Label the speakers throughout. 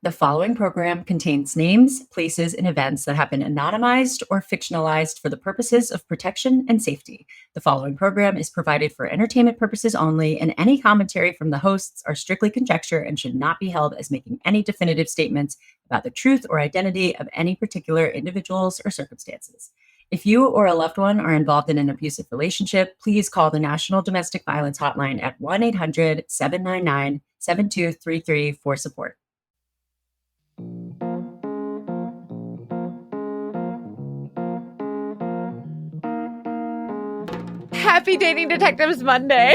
Speaker 1: The following program contains names, places, and events that have been anonymized or fictionalized for the purposes of protection and safety. The following program is provided for entertainment purposes only, and any commentary from the hosts are strictly conjecture and should not be held as making any definitive statements about the truth or identity of any particular individuals or circumstances. If you or a loved one are involved in an abusive relationship, please call the National Domestic Violence Hotline at 1-800-799-7233 for support.
Speaker 2: Happy Dating Detectives Monday.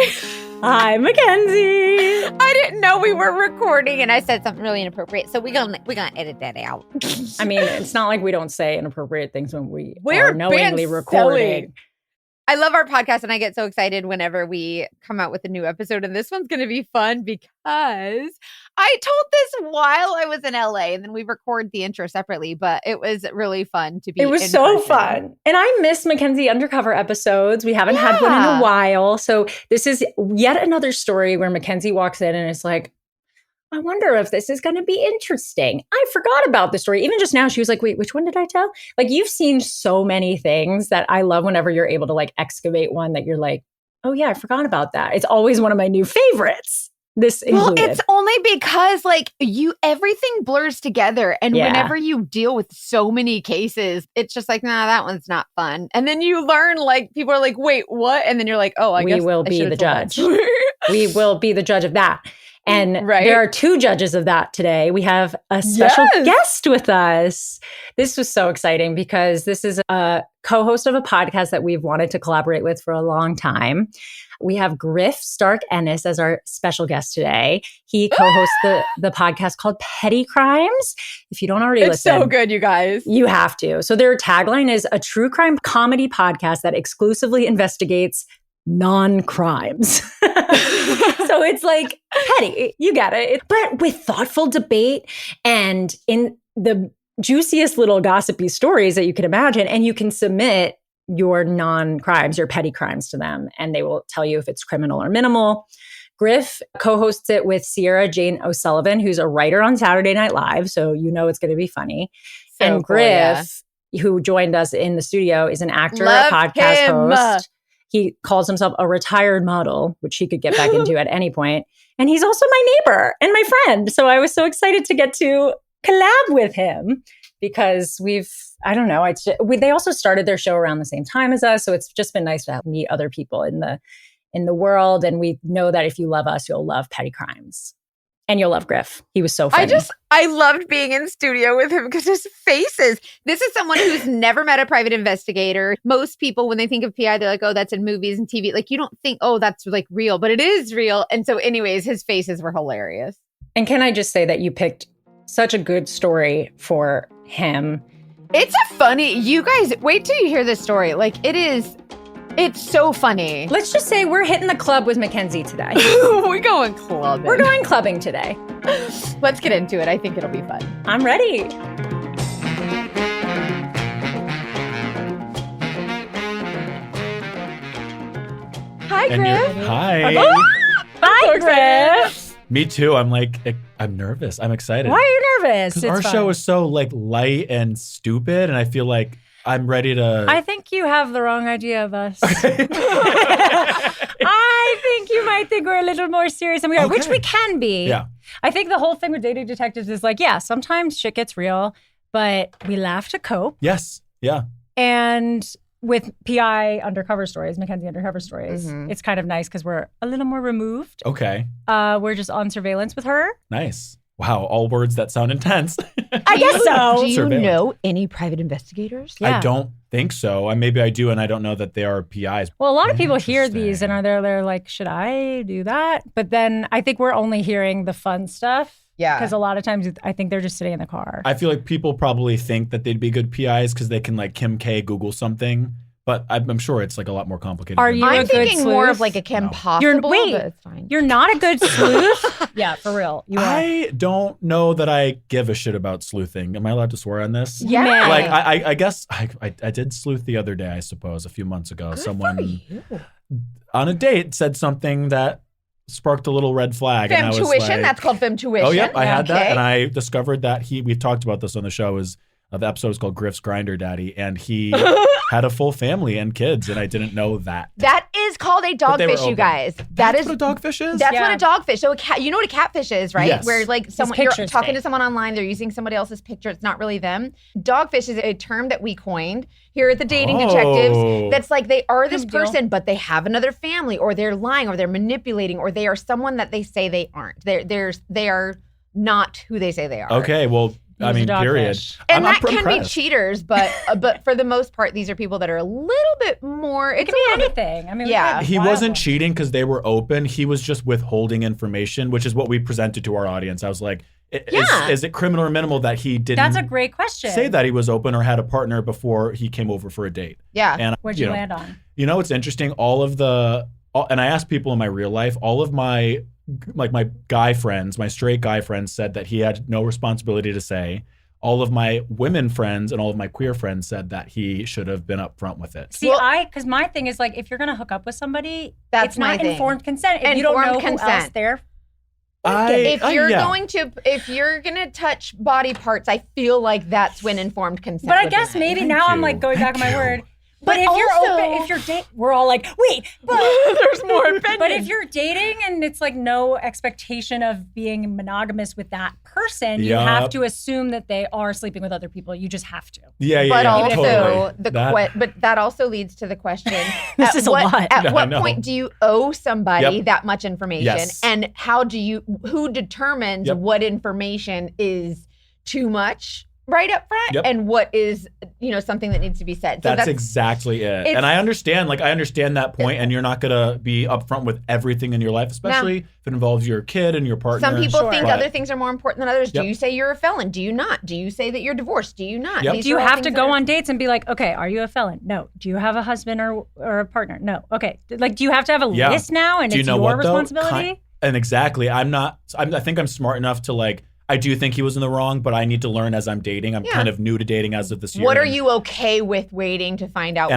Speaker 3: Hi, Mackenzie.
Speaker 2: I didn't know we were recording, and I said something really inappropriate, so we're gonna edit that out.
Speaker 3: I mean, it's not like we don't say inappropriate things when
Speaker 2: we're
Speaker 3: are knowingly recording.
Speaker 2: Silly. I love our podcast, and I get so excited whenever we come out with a new episode, and this one's going to be fun because I told this while I was in LA, and then we record the intro separately, but it was really fun to be.
Speaker 3: It was so fun. And I miss Mackenzie Undercover episodes. We haven't had one in a while. So this is yet another story where Mackenzie walks in and is like, I wonder if this is going to be interesting. I forgot about the story. Even just now, she was like, wait, which one did I tell? Like, you've seen so many things that I love whenever you're able to like excavate one that you're like, oh yeah, I forgot about that. It's always one of my new favorites. This included.
Speaker 2: Well, it's only because like everything blurs together. And whenever you deal with so many cases, it's just like, nah, that one's not fun. And then you learn, like, people are like, wait, what? And then you're like, oh, I guess
Speaker 3: we will be the judge. We will be the judge of that. And there are two judges of that today. We have a special guest with us. This was so exciting because this is a co-host of a podcast that we've wanted to collaborate with for a long time. We have Griff Stark-Ennis as our special guest today. He co-hosts the podcast called Petty Crimes. If you don't already listen.
Speaker 2: It's so good, you guys.
Speaker 3: You have to. So their tagline is a true crime comedy podcast that exclusively investigates non-crimes. So it's like petty, you get it. But with thoughtful debate and in the juiciest little gossipy stories that you can imagine, and you can submit your non-crimes, your petty crimes to them, and they will tell you if it's criminal or minimal. Griff co-hosts it with Sierra Jane O'Sullivan, who's a writer on Saturday Night Live, so you know it's going to be funny. So and Griff, who joined us in the studio, is an actor, a podcast host. He calls himself a retired model, which he could get back into at any point. And he's also my neighbor and my friend. So I was so excited to get to collab with him because they also started their show around the same time as us. So it's just been nice to meet other people in the world. And we know that if you love us, you'll love Petty Crimes. And you'll love Griff. He was so funny.
Speaker 2: I loved being in studio with him because his faces. This is someone who's never met a private investigator. Most people, when they think of PI, they're like, oh, that's in movies and TV. Like, you don't think, oh, that's like real, but it is real. And so anyways, his faces were hilarious.
Speaker 3: And can I just say that you picked such a good story for him.
Speaker 2: It's a funny, you guys, wait till you hear this story. Like, it's so funny.
Speaker 3: Let's just say we're hitting the club with Mackenzie today.
Speaker 2: We're going clubbing.
Speaker 3: We're going clubbing today.
Speaker 2: Let's get into it. I think it'll be fun.
Speaker 3: I'm ready.
Speaker 2: Hi, Griff.
Speaker 4: Hi.
Speaker 3: Hi, Griff.
Speaker 4: Me too. I'm nervous. I'm excited.
Speaker 3: Why are you nervous?
Speaker 4: Because our show is so like light and stupid, and I feel like I'm ready to...
Speaker 3: I think you have the wrong idea of us.
Speaker 4: Okay.
Speaker 3: I think you might think we're a little more serious than we are, which we can be.
Speaker 4: Yeah.
Speaker 3: I think the whole thing with dating detectives is like, yeah, sometimes shit gets real, but we laugh to cope.
Speaker 4: Yes. Yeah.
Speaker 3: And with PI undercover stories, Mackenzie Undercover stories, it's kind of nice because we're a little more removed.
Speaker 4: Okay.
Speaker 3: We're just on surveillance with her.
Speaker 4: Nice. Wow, all words that sound intense.
Speaker 3: I guess so.
Speaker 2: Do you know any private investigators?
Speaker 4: Yeah. I don't think so. Maybe I do, and I don't know that they are PIs.
Speaker 3: Well, a lot of people hear these and they're like, should I do that? But then I think we're only hearing the fun stuff. Yeah. Because a lot of times I think they're just sitting in the car.
Speaker 4: I feel like people probably think that they'd be good PIs because they can like Kim K Google something. But I'm sure it's like a lot more complicated.
Speaker 3: Are you
Speaker 2: I'm
Speaker 3: a good
Speaker 2: thinking more of like a Kim Possible.
Speaker 3: Wait,
Speaker 2: but it's fine.
Speaker 3: You're not a good sleuth? Yeah, for real. You are.
Speaker 4: I don't know that I give a shit about sleuthing. Am I allowed to swear on this?
Speaker 3: Yeah.
Speaker 4: Like, I guess I did sleuth the other day, I suppose, a few months ago.
Speaker 2: Good
Speaker 4: Someone
Speaker 2: for you.
Speaker 4: on a date said something that sparked a little red flag. And I was
Speaker 2: Femtuition,
Speaker 4: like,
Speaker 2: that's called femtuition.
Speaker 4: oh, yep, I had that.
Speaker 2: Okay.
Speaker 4: And I discovered that we've talked about this on the show, the episode is called Griff's Grinder Daddy, and he had a full family and kids, and I didn't know that.
Speaker 2: That is called a dogfish, you guys.
Speaker 4: That's what a dogfish is?
Speaker 2: That's what a dogfish. So you know what a catfish is, right?
Speaker 4: Yes.
Speaker 2: Where like you're talking
Speaker 3: fake.
Speaker 2: to someone online, they're using somebody else's picture. It's not really them. Dogfish is a term that we coined here at the Dating Detectives. That's like they are this person, but they have another family, or they're lying, or they're manipulating, or they are someone that they say they aren't. They are not who they say they are.
Speaker 4: Okay, well, I mean, period.
Speaker 2: And
Speaker 4: I'm
Speaker 2: that can be
Speaker 4: impressed.
Speaker 2: cheaters, but for the most part, these are people that are a little bit more.
Speaker 3: It could be anything. I mean,
Speaker 2: Yeah.
Speaker 4: He wasn't cheating because they were open. He was just withholding information, which is what we presented to our audience. I was like, is it criminal or minimal that he didn't
Speaker 3: That's a great question.
Speaker 4: say that he was open or had a partner before he came over for a date?
Speaker 2: Yeah.
Speaker 4: And
Speaker 3: What'd you land on?
Speaker 4: You know, it's interesting. And I asked people in my real life, all of my guy friends, my straight guy friends said that he had no responsibility to say. All of my women friends and all of my queer friends said that he should have been upfront with it.
Speaker 3: See, because my thing is like, if you're going to hook up with somebody,
Speaker 2: That's
Speaker 3: it's not
Speaker 2: my thing.
Speaker 3: informed consent. If you don't know who else they're
Speaker 2: If you're gonna touch body parts, I feel like that's when informed consent.
Speaker 3: But I
Speaker 2: would
Speaker 3: guess
Speaker 2: be
Speaker 3: maybe
Speaker 2: nice.
Speaker 3: now I'm like going back on my word. But if
Speaker 2: also-
Speaker 3: you're open, if you're dating, we're all like, wait, but
Speaker 2: There's more opinion.
Speaker 3: But if you're dating and it's like no expectation of being monogamous with that person, you have to assume that they are sleeping with other people. You just have to.
Speaker 2: But also
Speaker 4: totally.
Speaker 2: but that also leads to the question:
Speaker 3: This is a lot.
Speaker 2: At what point do you owe somebody that much information,
Speaker 4: Yes.
Speaker 2: and who determines what information is too much right up front, and what is something that needs to be said? So
Speaker 4: that's exactly it. And I understand that point, and you're not gonna be upfront with everything in your life, especially if it involves your kid and your partner.
Speaker 2: Some people think other things are more important than others.
Speaker 4: Yep.
Speaker 2: Do you say you're a felon? Do you not? Do you say that you're divorced? Do you not?
Speaker 4: Yep.
Speaker 2: These
Speaker 3: Do you
Speaker 2: are all
Speaker 3: have to
Speaker 2: things
Speaker 3: go
Speaker 2: that are-
Speaker 3: on dates and be like, okay, are you a felon? No. Do you have a husband or a partner? No. Okay. Like, do you have to have a list now, and
Speaker 4: Do you
Speaker 3: it's
Speaker 4: know
Speaker 3: your
Speaker 4: what, though?
Speaker 3: responsibility?
Speaker 4: And exactly, I think I'm smart enough to like. I do think he was in the wrong, but I need to learn as I'm dating. I'm kind of new to dating as of this year.
Speaker 2: What are you okay with waiting to find out?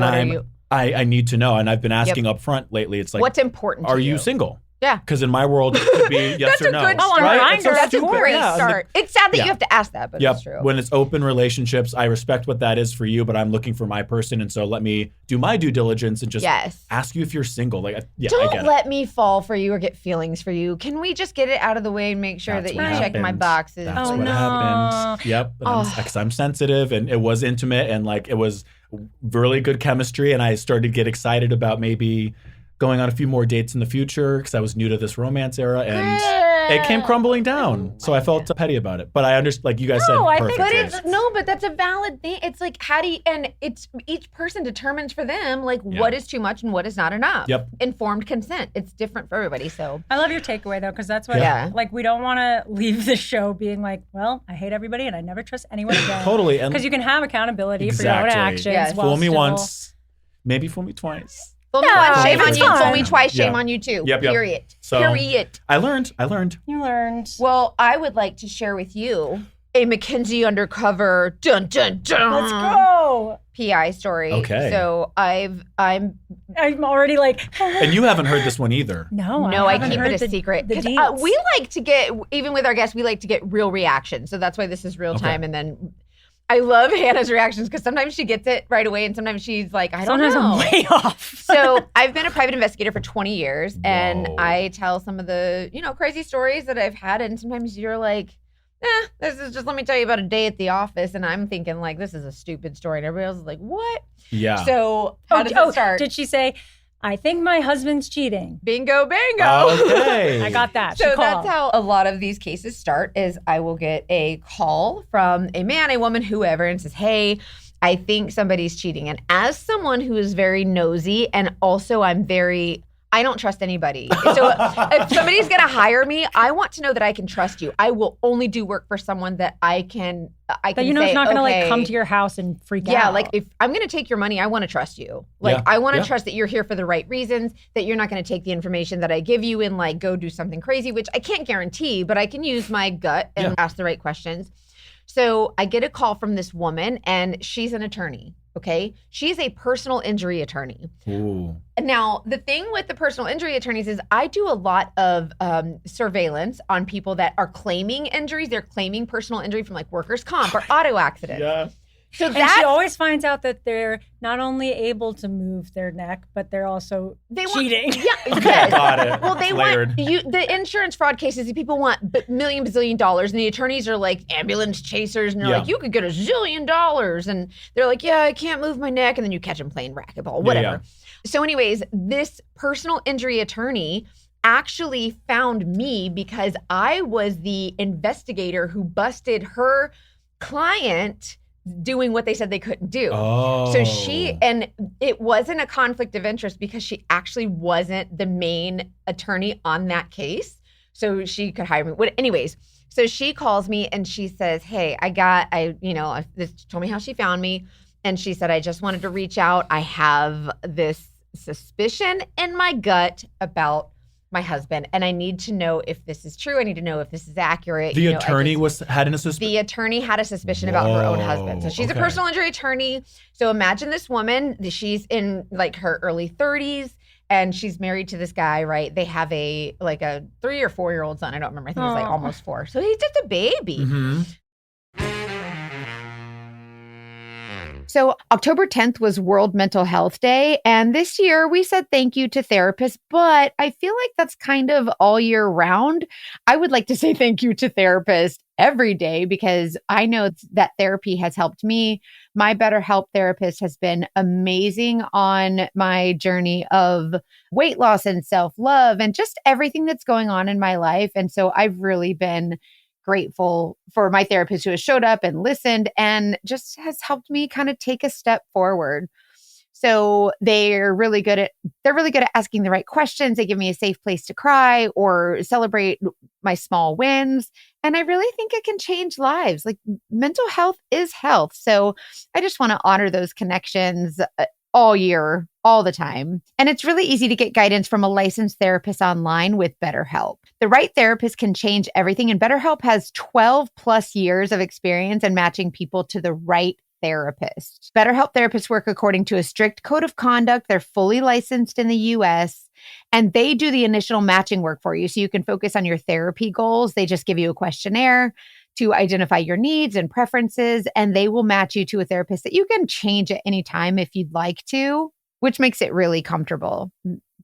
Speaker 4: I need to know, and I've been asking up front lately. It's like,
Speaker 2: what's important to
Speaker 4: Are
Speaker 2: you?
Speaker 4: you single?
Speaker 2: Yeah.
Speaker 4: Because in my world, it could be yes or no.
Speaker 2: That's a good
Speaker 3: Oh, on
Speaker 2: start.
Speaker 3: Grindr,
Speaker 2: That's a
Speaker 3: stupid.
Speaker 2: great
Speaker 4: Yeah,
Speaker 2: start. It's sad that
Speaker 4: yeah.
Speaker 2: you have to ask that, but it's true.
Speaker 4: When it's open relationships, I respect what that is for you, but I'm looking for my person, and so let me do my due diligence and just ask you if you're single. Like, I get
Speaker 2: Don't
Speaker 4: it.
Speaker 2: let me fall for you or get feelings for you. Can we just get it out of the way and make sure
Speaker 4: That's
Speaker 2: that you
Speaker 4: what
Speaker 2: check my
Speaker 4: happened.
Speaker 2: boxes?
Speaker 4: That's
Speaker 3: Oh,
Speaker 4: what
Speaker 3: no.
Speaker 4: happened. Yep. Because I'm sensitive, and it was intimate, and like it was really good chemistry, and I started to get excited about maybe going on a few more dates in the future because I was new to this romance era, and it came crumbling down. So I felt petty about it. But I understand, like you guys said,
Speaker 3: I
Speaker 4: perfect.
Speaker 3: think
Speaker 2: but that's a valid thing. It's like it's each person determines for them like what is too much and what is not enough.
Speaker 4: Yep.
Speaker 2: Informed consent. It's different for everybody. So
Speaker 3: I love your takeaway though, because that's what like we don't want to leave the show being like, well, I hate everybody and I never trust anyone again.
Speaker 4: Totally.
Speaker 3: Because you can have accountability for
Speaker 4: Exactly.
Speaker 3: your own actions.
Speaker 2: Yes.
Speaker 3: while
Speaker 4: Fool me
Speaker 3: still-
Speaker 4: once, maybe fool me twice.
Speaker 2: fool me
Speaker 3: Yeah,
Speaker 2: once, shame
Speaker 3: it's
Speaker 2: on you.
Speaker 3: fine.
Speaker 2: Fool me twice, shame
Speaker 4: Yeah.
Speaker 2: on you too.
Speaker 4: Yep.
Speaker 2: Period.
Speaker 4: So-
Speaker 2: Period.
Speaker 4: I learned.
Speaker 3: You learned.
Speaker 2: Well, I would like to share with you a Mackenzie Undercover dun dun dun.
Speaker 3: Let's go.
Speaker 2: PI story.
Speaker 4: Okay.
Speaker 2: So I'm
Speaker 3: already like.
Speaker 4: And you haven't heard this one either.
Speaker 3: No,
Speaker 2: I
Speaker 3: haven't
Speaker 2: keep
Speaker 3: heard
Speaker 2: it a secret.
Speaker 3: The
Speaker 2: 'Cause,
Speaker 3: deets.
Speaker 2: we like to get, even with our guests, we like to get real reactions. So that's why this is real time. And then I love Hannah's reactions because sometimes she gets it right away and sometimes she's like, I don't know.
Speaker 3: Sometimes I'm way off.
Speaker 2: So I've been a private investigator for 20 years and
Speaker 4: Whoa.
Speaker 2: I tell some of the, crazy stories that I've had. And sometimes you're like, this is just, let me tell you about a day at the office. And I'm thinking like, this is a stupid story. And everybody else is like, what?
Speaker 4: Yeah.
Speaker 2: So how does it start?
Speaker 3: Did she say, I think my husband's cheating?
Speaker 2: Bingo, bingo.
Speaker 4: Okay.
Speaker 3: I got that.
Speaker 2: So
Speaker 3: She called.
Speaker 2: that's how a lot of these cases start is I will get a call from a man, a woman, whoever, and says, hey, I think somebody's cheating. And as someone who is very nosy and also I don't trust anybody. So if somebody's going to hire me, I want to know that I can trust you. I will only do work for someone that I can
Speaker 3: That
Speaker 2: say,
Speaker 3: it's not going to like
Speaker 2: okay,
Speaker 3: come to your house and freak out.
Speaker 2: yeah, like if I'm going to take your money, I want to trust you. Like
Speaker 4: Yeah.
Speaker 2: I want to
Speaker 4: Yeah.
Speaker 2: trust that you're here for the right reasons, that you're not going to take the information that I give you and like go do something crazy, which I can't guarantee, but I can use my gut and ask the right questions. So I get a call from this woman and she's an attorney. Okay. She's a personal injury attorney.
Speaker 4: Ooh.
Speaker 2: Now, the thing with the personal injury attorneys is I do a lot of surveillance on people that are claiming injuries. They're claiming personal injury from like workers' comp or auto accidents.
Speaker 4: Yeah.
Speaker 2: So
Speaker 3: And she always finds out that they're not only able to move their neck, but they're also cheating.
Speaker 2: Yes.
Speaker 4: Got it.
Speaker 2: Well, they
Speaker 4: It's
Speaker 2: want
Speaker 4: layered.
Speaker 2: the insurance fraud cases. People want bazillion dollars, and the attorneys are like ambulance chasers, and they're like, you could get $1 zillion, and they're like, yeah, I can't move my neck, and then you catch them playing racquetball, whatever.
Speaker 4: Yeah.
Speaker 2: So, anyways, this personal injury attorney actually found me because I was the investigator who busted her client doing what they said they couldn't do.
Speaker 4: Oh.
Speaker 2: So and it wasn't a conflict of interest because she actually wasn't the main attorney on that case. So she could hire me. Anyways, so she calls me and she says, hey, this told me how she found me. And she said, I just wanted to reach out. I have this suspicion in my gut about my husband, and I need to know if this is true. I need to know if this is accurate.
Speaker 4: The attorney had a suspicion.
Speaker 2: The attorney had a suspicion about her own husband. So she's a personal injury attorney. So imagine this woman. She's in like her early 30s, and she's married to this guy. Right? They have a 3 or 4 year old son. I don't remember. I think he's like almost 4. So he's just a baby.
Speaker 4: Mm-hmm.
Speaker 2: So October 10th was World Mental Health Day. And this year we said thank you to therapists, but I feel like that's kind of all year round. I would like to say thank you to therapists every day because I know that therapy has helped me. My BetterHelp therapist has been amazing on my journey of weight loss and self-love and just everything that's going on in my life. And so I've really been grateful for my therapist who has showed up and listened and just has helped me kind of take a step forward. So they're really good at asking the right questions. They give me a safe place to cry or celebrate my small wins. And I really think it can change lives. Like mental health is health. So I just want to honor those connections all year, all the time. And it's really easy to get guidance from a licensed therapist online with BetterHelp. The right therapist can change everything, and BetterHelp has 12 plus years of experience in matching people to the right therapist. BetterHelp therapists work according to a strict code of conduct. They're fully licensed in the US, and they do the initial matching work for you so you can focus on your therapy goals. They just give you a questionnaire to identify your needs and preferences, and they will match you to a therapist that you can change at any time if you'd like to, which makes it really comfortable.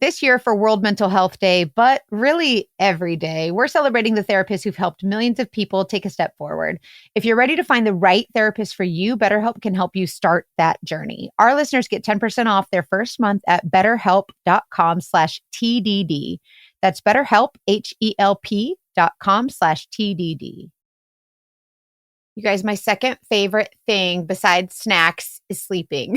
Speaker 2: This year for World Mental Health Day, but really every day, we're celebrating the therapists who've helped millions of people take a step forward. If you're ready to find the right therapist for you, BetterHelp can help you start that journey. Our listeners get 10% off their first month at betterhelp.com/TDD. That's BetterHelp, HELP.com/TDD. You guys, my second favorite thing besides snacks is sleeping.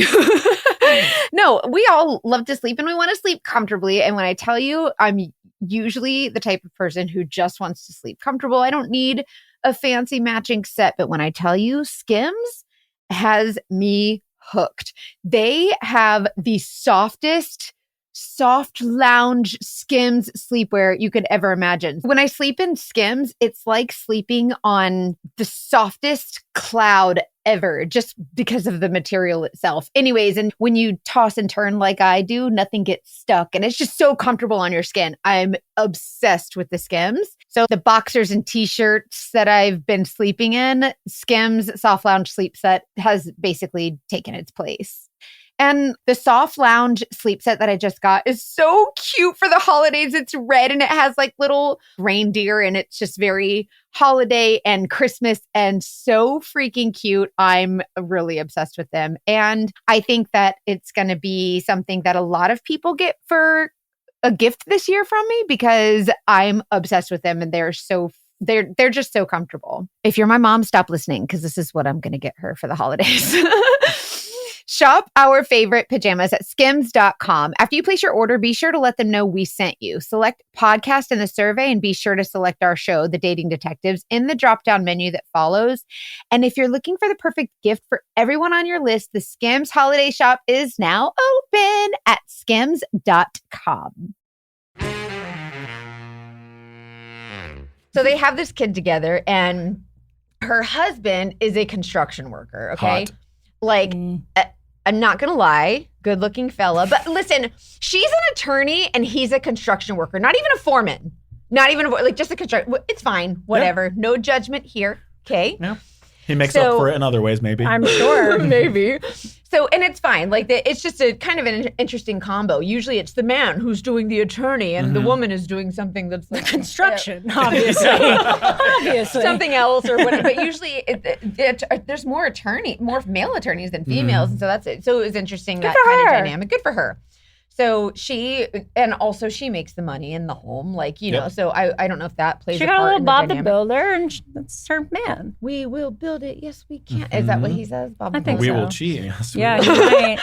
Speaker 2: No, we all love to sleep and we want to sleep comfortably. And when I tell you, I'm usually the type of person who just wants to sleep comfortable. I don't need a fancy matching set. But when I tell you, Skims has me hooked. They have the soft lounge Skims sleepwear you could ever imagine. When I sleep in Skims, it's like sleeping on the softest cloud ever, just because of the material itself. Anyways, and when you toss and turn like I do, nothing gets stuck and it's just so comfortable on your skin. I'm obsessed with the Skims. So the boxers and t-shirts that I've been sleeping in, Skims Soft Lounge Sleep Set has basically taken its place. And the soft lounge sleep set that I just got is so cute for the holidays. It's red and it has like little reindeer and it's just very holiday and Christmas and so freaking cute. I'm really obsessed with them. And I think that it's going to be something that a lot of people get for a gift this year from me because I'm obsessed with them and they're just so comfortable. If you're my mom, stop listening because this is what I'm going to get her for the holidays. Shop our favorite pajamas at skims.com. After you place your order, be sure to let them know we sent you. Select podcast in the survey and be sure to select our show, The Dating Detectives, in the drop-down menu that follows. And if you're looking for the perfect gift for everyone on your list, the Skims holiday shop is now open at skims.com. So they have this kid together and her husband is a construction worker, okay?
Speaker 4: Hot.
Speaker 2: Like I'm not going to lie, good looking fella. But listen, she's an attorney and he's a construction worker, not even a foreman. Not even like just a construction. It's fine. Whatever. Yeah. No judgment here. Okay.
Speaker 4: Yeah. He makes up for it in other ways, maybe.
Speaker 3: I'm sure.
Speaker 2: Maybe. So, and it's fine. Like, it's just a kind of an interesting combo. Usually it's the man who's doing the attorney and the woman is doing something that's like
Speaker 3: construction, obviously. Obviously.
Speaker 2: Something else or whatever. But usually there's more male attorneys than females. And so that's it. So it was interesting, that kind of dynamic. Good for her. So she makes the money in the home, like, you know, so I don't know if that plays a part in the dynamic. She got a little
Speaker 3: Bob the Builder, and that's her man.
Speaker 2: We will build it. Yes, we can. Is that what he says? Bob the Builder?
Speaker 4: We will cheat. Yes,
Speaker 3: yeah, you're right.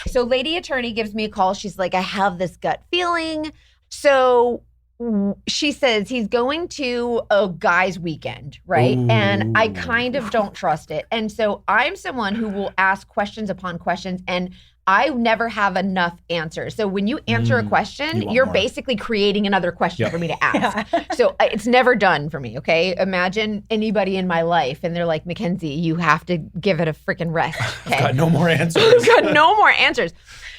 Speaker 2: So lady attorney gives me a call. She's like, I have this gut feeling. So she says he's going to a guy's weekend, right? Ooh. And I kind of don't trust it. And so I'm someone who will ask questions upon questions, and I never have enough answers. So when you answer a question, you're basically creating another question for me to ask. Yeah. So it's never done for me, okay? Imagine anybody in my life and they're like, Mackenzie, you have to give it a freaking rest. Okay?
Speaker 4: I've got no more answers.
Speaker 2: I've got no more answers.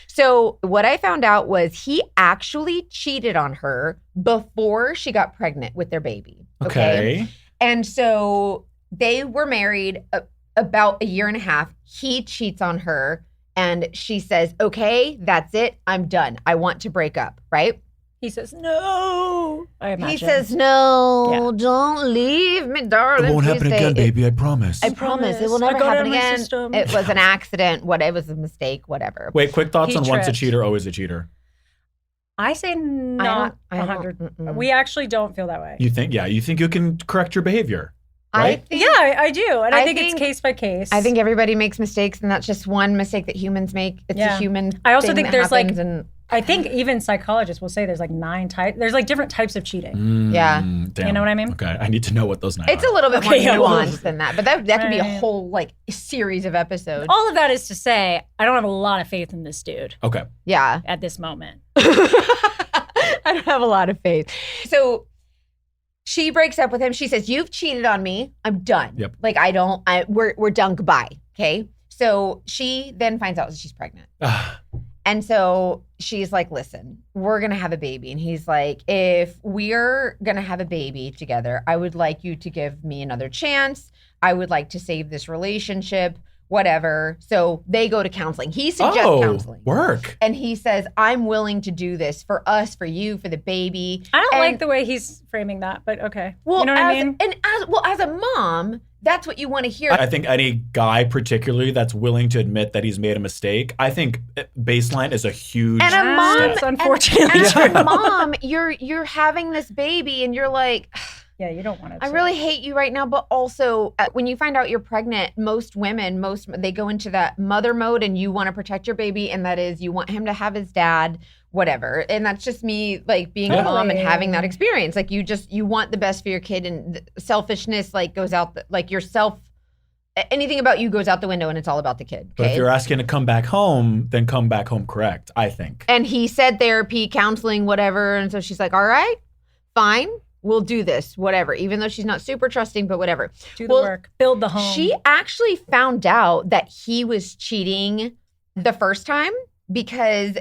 Speaker 2: So what I found out was he actually cheated on her before she got pregnant with their baby. Okay. And so they were married about a year and a half. He cheats on her. And she says, okay, that's it. I'm done. I want to break up, right?
Speaker 3: He says, no.
Speaker 2: He says, no, don't leave me, darling.
Speaker 4: It won't happen again, baby. I promise.
Speaker 2: I promise. It will never happen again. It was an accident. It was a mistake, whatever.
Speaker 4: Wait, quick thoughts on once a cheater, always a cheater.
Speaker 3: I say not 100. We actually don't feel that way.
Speaker 4: You think? Yeah, you think you can correct your behavior. Right?
Speaker 3: I do. And I think it's case by case.
Speaker 2: I think everybody makes mistakes, and that's just one mistake that humans make. It's a human
Speaker 3: I also think there's like,
Speaker 2: and
Speaker 3: I think even psychologists will say there's like 9 types. There's like different types of cheating.
Speaker 4: Damn.
Speaker 3: You know what I mean?
Speaker 4: Okay. I need to know what those 9
Speaker 2: It's
Speaker 4: are.
Speaker 2: a little bit more nuanced than that, but that could be a whole like series of episodes.
Speaker 3: All of that is to say, I don't have a lot of faith in this dude.
Speaker 4: Okay.
Speaker 2: Yeah.
Speaker 3: At this moment.
Speaker 2: I don't have a lot of faith. So she breaks up with him. She says, you've cheated on me. I'm done.
Speaker 4: Yep.
Speaker 2: Like, we're done. Goodbye. Okay. So she then finds out that she's pregnant. And so she's like, listen, we're going to have a baby. And he's like, if we're going to have a baby together, I would like you to give me another chance. I would like to save this relationship, whatever. So they go to counseling. He suggests counseling.
Speaker 4: Work.
Speaker 2: And he says, I'm willing to do this for us, for you, for the baby.
Speaker 3: I don't like the way he's framing that, but okay.
Speaker 2: Well,
Speaker 3: you know what I mean?
Speaker 2: And as a mom, that's what you want to hear.
Speaker 4: I think any guy particularly that's willing to admit that he's made a mistake, I think baseline is a huge
Speaker 2: and a mom,
Speaker 4: step.
Speaker 3: It's unfortunately
Speaker 2: and a mom, you're having this baby and you're like,
Speaker 3: yeah, you don't want to.
Speaker 2: I really hate you right now, but also when you find out you're pregnant, most women, they go into that mother mode and you want to protect your baby, and that is you want him to have his dad, whatever. And that's just me like being a mom and having that experience. Like you want the best for your kid, and selfishness like goes out, like anything about you goes out the window and it's all about the kid. Okay?
Speaker 4: But if you're asking to come back home, then come back home correct, I think.
Speaker 2: And he said therapy, counseling, whatever. And so she's like, all right, fine. We'll do this, whatever, even though she's not super trusting, but whatever.
Speaker 3: Do the work, build the home.
Speaker 2: She actually found out that he was cheating the first time because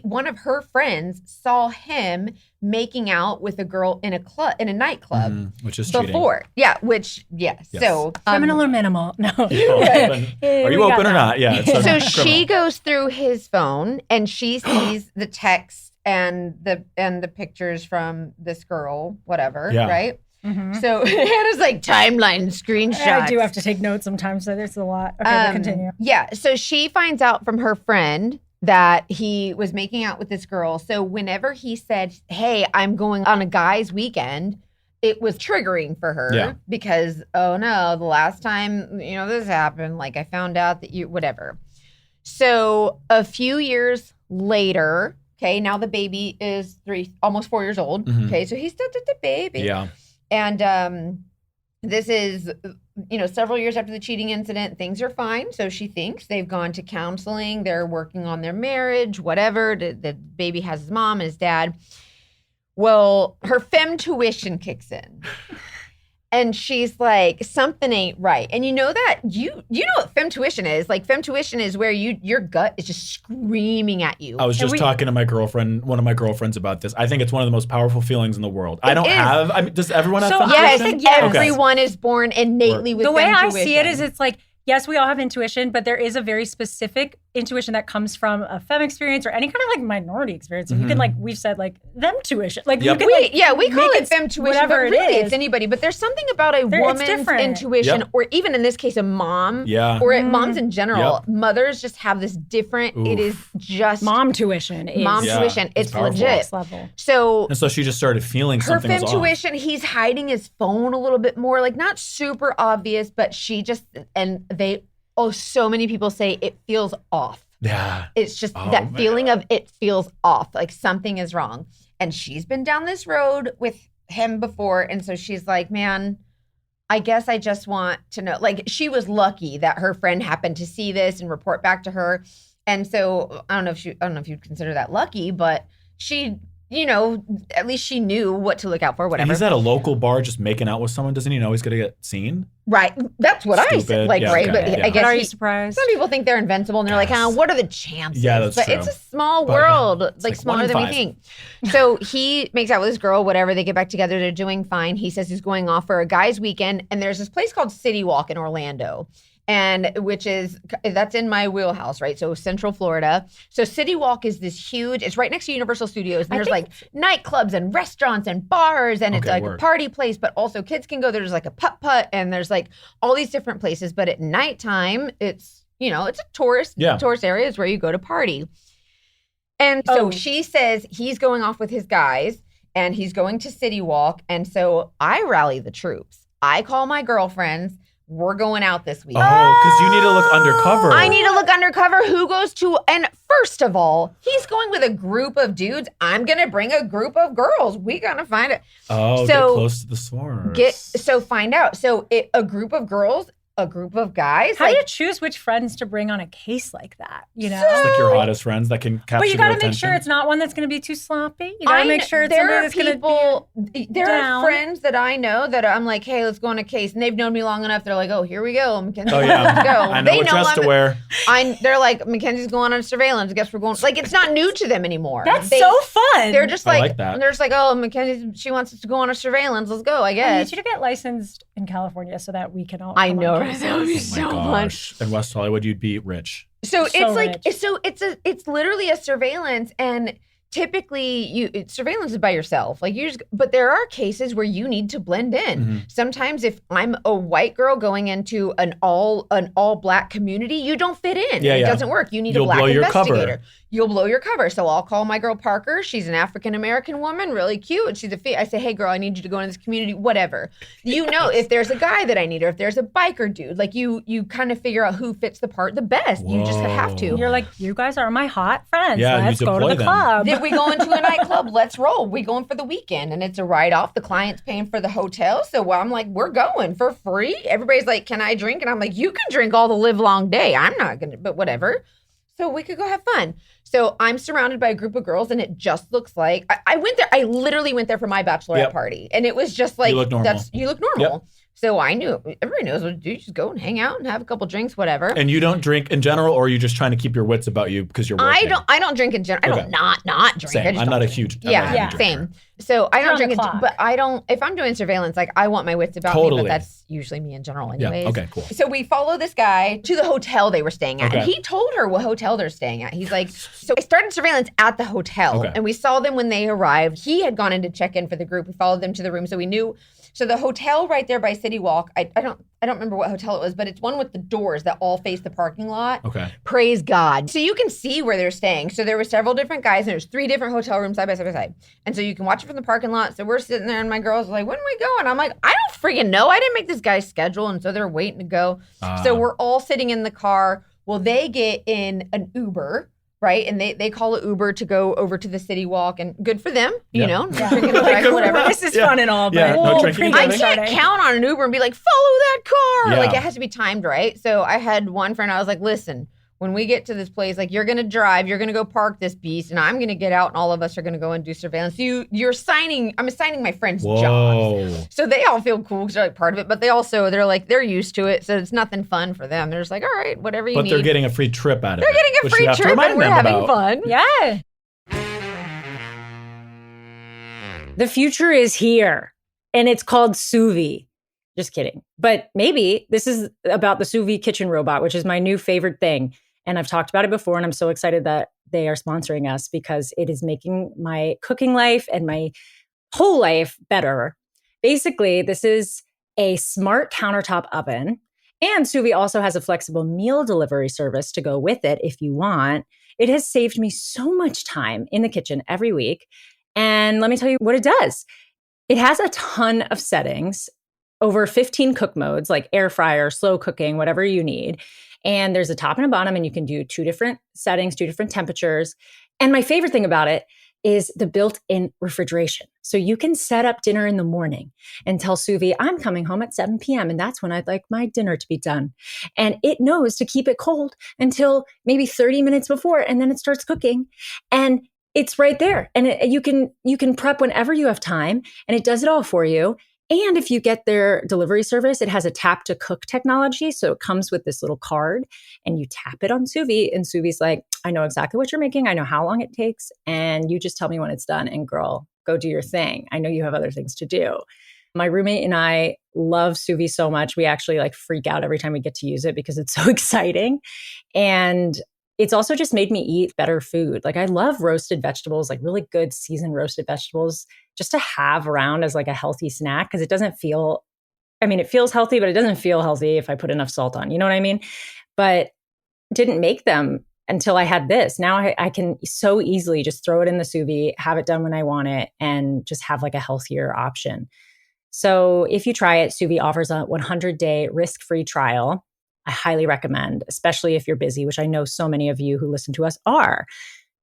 Speaker 2: one of her friends saw him making out with a girl in a nightclub.
Speaker 4: Which is
Speaker 2: before.
Speaker 4: Cheating.
Speaker 2: Yeah, yes. So
Speaker 3: criminal or minimal? No.
Speaker 4: Are you open or not? Yeah.
Speaker 2: So she goes through his phone and she sees the text and the pictures from this girl, whatever, right? Mm-hmm. So Hannah's like timeline screenshots.
Speaker 3: I do have to take notes sometimes, so there's a lot. Okay, we'll continue.
Speaker 2: Yeah, so she finds out from her friend that he was making out with this girl. So whenever he said, hey, I'm going on a guy's weekend, it was triggering for her because, oh no, the last time, this happened, like I found out that whatever. So a few years later, okay, now the baby is almost 4 years old. Mm-hmm. Okay, so he's still just a baby.
Speaker 4: Yeah.
Speaker 2: And this is, several years after the cheating incident, things are fine. So she thinks they've gone to counseling. They're working on their marriage, whatever. The baby has his mom and his dad. Well, her femme tuition kicks in. And she's like, something ain't right. And you know that you know what femtuition is. Like femtuition is where your gut is just screaming at you.
Speaker 4: I was just talking to one of my girlfriends about this. I think it's one of the most powerful feelings in the world. Does everyone have femtuition?
Speaker 2: Yes, I think everyone is born innately with
Speaker 3: the way
Speaker 2: femtuition.
Speaker 3: I see it is it's like, yes, we all have intuition, but there is a very specific intuition that comes from a femme experience or any kind of like minority experience. So you can like, we've said like them tuition. Like you can
Speaker 2: we call it femtuition, but really it's anybody. But there's something about a woman's intuition or even in this case a mom or moms in general. Mothers just have this different, it is just.
Speaker 3: Mom tuition.
Speaker 2: It's legit.
Speaker 3: Level.
Speaker 2: So
Speaker 4: she just started feeling something was off.
Speaker 2: Her femtuition, he's hiding his phone a little bit more, like not super obvious, but she just, so many people say it feels off.
Speaker 4: Yeah.
Speaker 2: It's just feeling of it feels off, like something is wrong. And she's been down this road with him before. And so she's like, man, I guess I just want to know. Like she was lucky that her friend happened to see this and report back to her. And so I don't know if you'd consider that lucky, but she, at least she knew what to look out for, whatever.
Speaker 4: And he's at a local bar just making out with someone. Doesn't he know he's going to get seen?
Speaker 2: Right. That's what I said. Like, right. But I guess
Speaker 3: are you surprised?
Speaker 2: Some people think they're invincible and they're like, what are the chances?
Speaker 4: Yeah, that's
Speaker 2: but
Speaker 4: true.
Speaker 2: It's a small world, like smaller than we think. So he makes out with this girl, whatever. They get back together. They're doing fine. He says he's going off for a guy's weekend. And there's this place called CityWalk in Orlando. And that's in my wheelhouse, right? So Central Florida. So CityWalk is this huge, it's right next to Universal Studios. And there's like nightclubs and restaurants and bars and it's like a party place, but also kids can go. There's like a putt-putt and there's like all these different places. But at nighttime, it's a tourist area is where you go to party. And so she says he's going off with his guys and he's going to CityWalk. And so I rally the troops. I call my girlfriends. We're going out this week.
Speaker 4: Oh, because you need to look undercover.
Speaker 2: I need to look undercover. Who goes to, and first of all, he's going with a group of dudes. I'm going to bring a group of girls. We got to find it.
Speaker 4: Oh, so, get close to the source.
Speaker 2: Find out. So a group of girls, a group of guys.
Speaker 3: How do you choose which friends to bring on a case like that?
Speaker 4: It's like your hottest friends that can capture your attention.
Speaker 3: But you got to make sure it's not one that's going to be too sloppy. You got to make sure it's somebody that's going to be
Speaker 2: There are friends that I know that I'm like, hey, let's go on a case. And they've known me long enough. They're like, oh, here we go. Mackenzie, let's go.
Speaker 4: I know what dress to wear.
Speaker 2: They're like, Mackenzie's going on surveillance. I guess we're going. Like, it's not new to them anymore.
Speaker 3: That's so fun.
Speaker 2: They're just like
Speaker 4: that.
Speaker 2: They're just like, oh, Mackenzie, she wants us to go on a surveillance. Let's go, I guess.
Speaker 3: I need you to get licensed in California so that we can all.
Speaker 2: I know. That would be so much.
Speaker 4: In West Hollywood, you'd be rich.
Speaker 2: So it's literally a surveillance, and typically surveillance is by yourself. Like but there are cases where you need to blend in. Mm-hmm. Sometimes if I'm a white girl going into an all black community, you don't fit in. It doesn't work. You need a black investigator. You'll blow your cover. So I'll call my girl Parker. She's an African-American woman, really cute. She's I say, hey girl, I need you to go into this community, whatever. If there's a guy that I need or if there's a biker dude, like you kind of figure out who fits the part the best. Whoa. You just have to.
Speaker 3: You're like, you guys are my hot friends.
Speaker 4: Yeah,
Speaker 3: let's go to the club.
Speaker 2: If we go into a nightclub, let's roll. We going for the weekend and it's a write-off. The client's paying for the hotel. So I'm like, we're going for free. Everybody's like, can I drink? And I'm like, you can drink all the live long day. I'm not going to, but whatever. So we could go have fun. So I'm surrounded by a group of girls and it just looks like I went there. I literally went there for my bachelorette party. And it was just like, you look normal. Yep. So I knew, everybody knows what to do. You just go and hang out and have a couple drinks, whatever.
Speaker 4: And you don't drink in general, or are you just trying to keep your wits about you because you're working?
Speaker 2: I don't drink in general. I don't not drink.
Speaker 4: Same. I'm not a huge
Speaker 2: same. So I don't drink, but I don't, if I'm doing surveillance, like I want my wits about me, but that's usually me in general anyways.
Speaker 4: Yeah. Okay, cool.
Speaker 2: So we follow this guy to the hotel they were staying at. And he told her what hotel they're staying at. He's like, so I started surveillance at the hotel and we saw them when they arrived. He had gone in to check in for the group. We followed them to the room. So we knew. So the hotel right there by CityWalk, I don't remember what hotel it was, but it's one with the doors that all face the parking lot.
Speaker 4: Okay.
Speaker 2: Praise God. So you can see where they're staying. So there were several different guys, and there's 3 different hotel rooms side by side by side. And so you can watch it from the parking lot. So we're sitting there, and my girls are like, when are we going? I'm like, I don't freaking know. I didn't make this guy's schedule, and so they're waiting to go. So we're all sitting in the car. Well, they get in an Uber. Right. And they call an Uber to go over to the CityWalk, and good for them, you know, drinking and driving, whatever.
Speaker 3: This is fun and all, but
Speaker 4: no drinking.
Speaker 2: I can't count on an Uber and be like, follow that car. Like it has to be timed right. So I had one friend, I was like, listen, when we get to this place, like, you're going to drive, you're going to go park this beast, and I'm going to get out, and all of us are going to go and do surveillance. I'm assigning my friends jobs. So they all feel cool because they're like part of it, but they're used to it. So it's nothing fun for them. They're just like, all right, whatever you need.
Speaker 4: But they're getting a free trip out of it.
Speaker 2: They're getting a free trip and we're having fun.
Speaker 3: Yeah. The future is here, and it's called sous vide. Just kidding. But maybe this is about the sous vide kitchen robot, which is my new favorite thing. And I've talked about it before, and I'm so excited that they are sponsoring us because it is making my cooking life and my whole life better. Basically, this is a smart countertop oven, and sous vide also has a flexible meal delivery service to go with it if you want. It has saved me so much time in the kitchen every week. And let me tell you what it does. It has a ton of settings, over 15 cook modes, like air fryer, slow cooking, whatever you need. And there's a top and a bottom, and you can do 2 different settings, 2 different temperatures. And my favorite thing about it is the built-in refrigeration. So you can set up dinner in the morning and tell sous vide, I'm coming home at 7 p.m. and that's when I'd like my dinner to be done. And it knows to keep it cold until maybe 30 minutes before, and then it starts cooking. And it's right there. And you can prep whenever you have time, and it does it all for you. And if you get their delivery service, it has a tap to cook technology. So it comes with this little card, and you tap it on sous vide, and sous vide's like, I know exactly what you're making. I know how long it takes. And you just tell me when it's done, and girl, go do your thing. I know you have other things to do. My roommate and I love sous vide so much. We actually like freak out every time we get to use it because it's so exciting. And it's also just made me eat better food. Like, I love roasted vegetables, like really good seasoned roasted vegetables, just to have around as like a healthy snack, because it feels healthy, but it doesn't feel healthy if I put enough salt on, you know what I mean? But didn't make them until I had this. Now I can so easily just throw it in the sous vide, have it done when I want it, and just have like a healthier option. So if you try it, sous vide offers a 100-day risk-free trial. I highly recommend, especially if you're busy, which I know so many of you who listen to us are.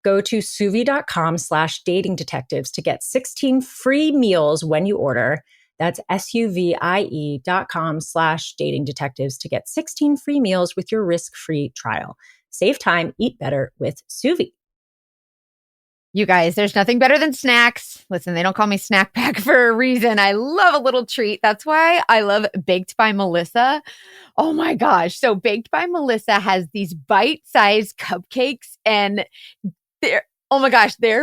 Speaker 3: Go to suvie.com/dating detectives to get 16 free meals when you order. That's SUVIE.com/dating detectives to get 16 free meals with your risk-free trial. Save time, eat better with sous vide.
Speaker 2: You guys, there's nothing better than snacks. Listen, they don't call me Snack Pack for a reason. I love a little treat. That's why I love Baked by Melissa. Oh my gosh. So Baked by Melissa has these bite-sized cupcakes, and they're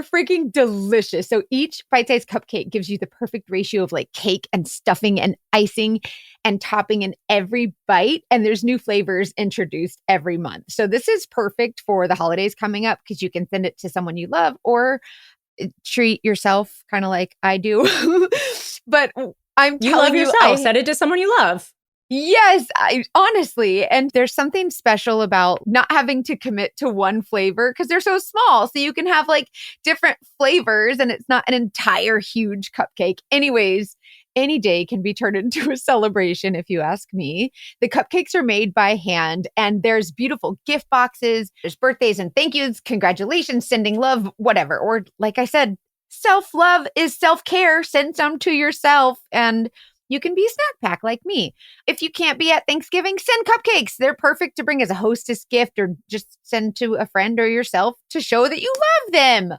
Speaker 2: freaking delicious. So each bite-sized cupcake gives you the perfect ratio of like cake and stuffing and icing and topping in every bite. And there's new flavors introduced every month. So this is perfect for the holidays coming up because you can send it to someone you love or treat yourself, kind of like I do. But I'm telling you,
Speaker 3: love yourself. Send it to someone you love.
Speaker 2: Yes, honestly. And there's something special about not having to commit to one flavor because they're so small. So you can have like different flavors and it's not an entire huge cupcake. Anyways, any day can be turned into a celebration, if you ask me. The cupcakes are made by hand, and there's beautiful gift boxes. There's birthdays and thank yous, congratulations, sending love, whatever. Or like I said, self-love is self-care. Send some to yourself, and you can be a snack pack like me. If you can't be at Thanksgiving, send cupcakes. They're perfect to bring as a hostess gift or just send to a friend or yourself to show that you love them.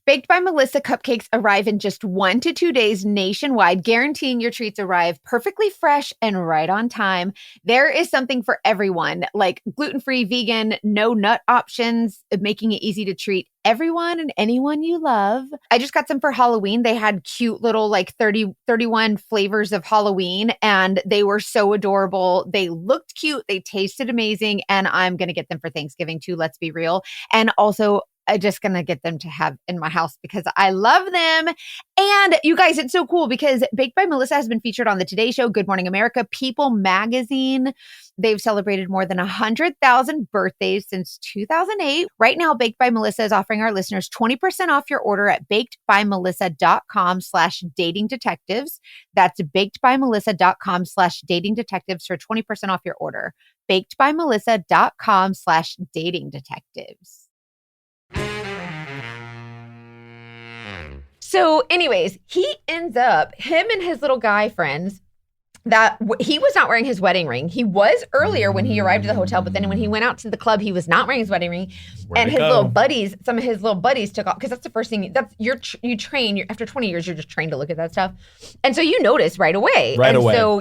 Speaker 2: Baked by Melissa cupcakes arrive in just 1 to 2 days nationwide, guaranteeing your treats arrive perfectly fresh and right on time. There is something for everyone, like gluten-free, vegan, no nut options, making it easy to treat everyone and anyone you love. I just got some for Halloween. They had cute little like 31 flavors of Halloween, and they were so adorable. They looked cute. They tasted amazing. And I'm going to get them for Thanksgiving too. Let's be real. And also, I'm just going to get them to have in my house because I love them. And you guys, it's so cool because Baked by Melissa has been featured on the Today Show, Good Morning America, People Magazine. They've celebrated more than 100,000 birthdays since 2008. Right now, Baked by Melissa is offering our listeners 20% off your order at bakedbymelissa.com/dating detectives. That's bakedbymelissa.com/dating detectives for 20% off your order. bakedbymelissa.com/dating detectives. So anyways, he ends up, him and his little guy friends he was not wearing his wedding ring. He was earlier when he arrived at the hotel, but then when he went out to the club, he was not wearing his wedding ring.
Speaker 4: Where'd
Speaker 2: And
Speaker 4: he
Speaker 2: his
Speaker 4: go?
Speaker 2: little buddies, some of his little buddies took off, because that's the first thing. You train after 20 years. You're just trained to look at that stuff, and so you notice right away.
Speaker 4: Right
Speaker 2: and
Speaker 4: away.
Speaker 2: So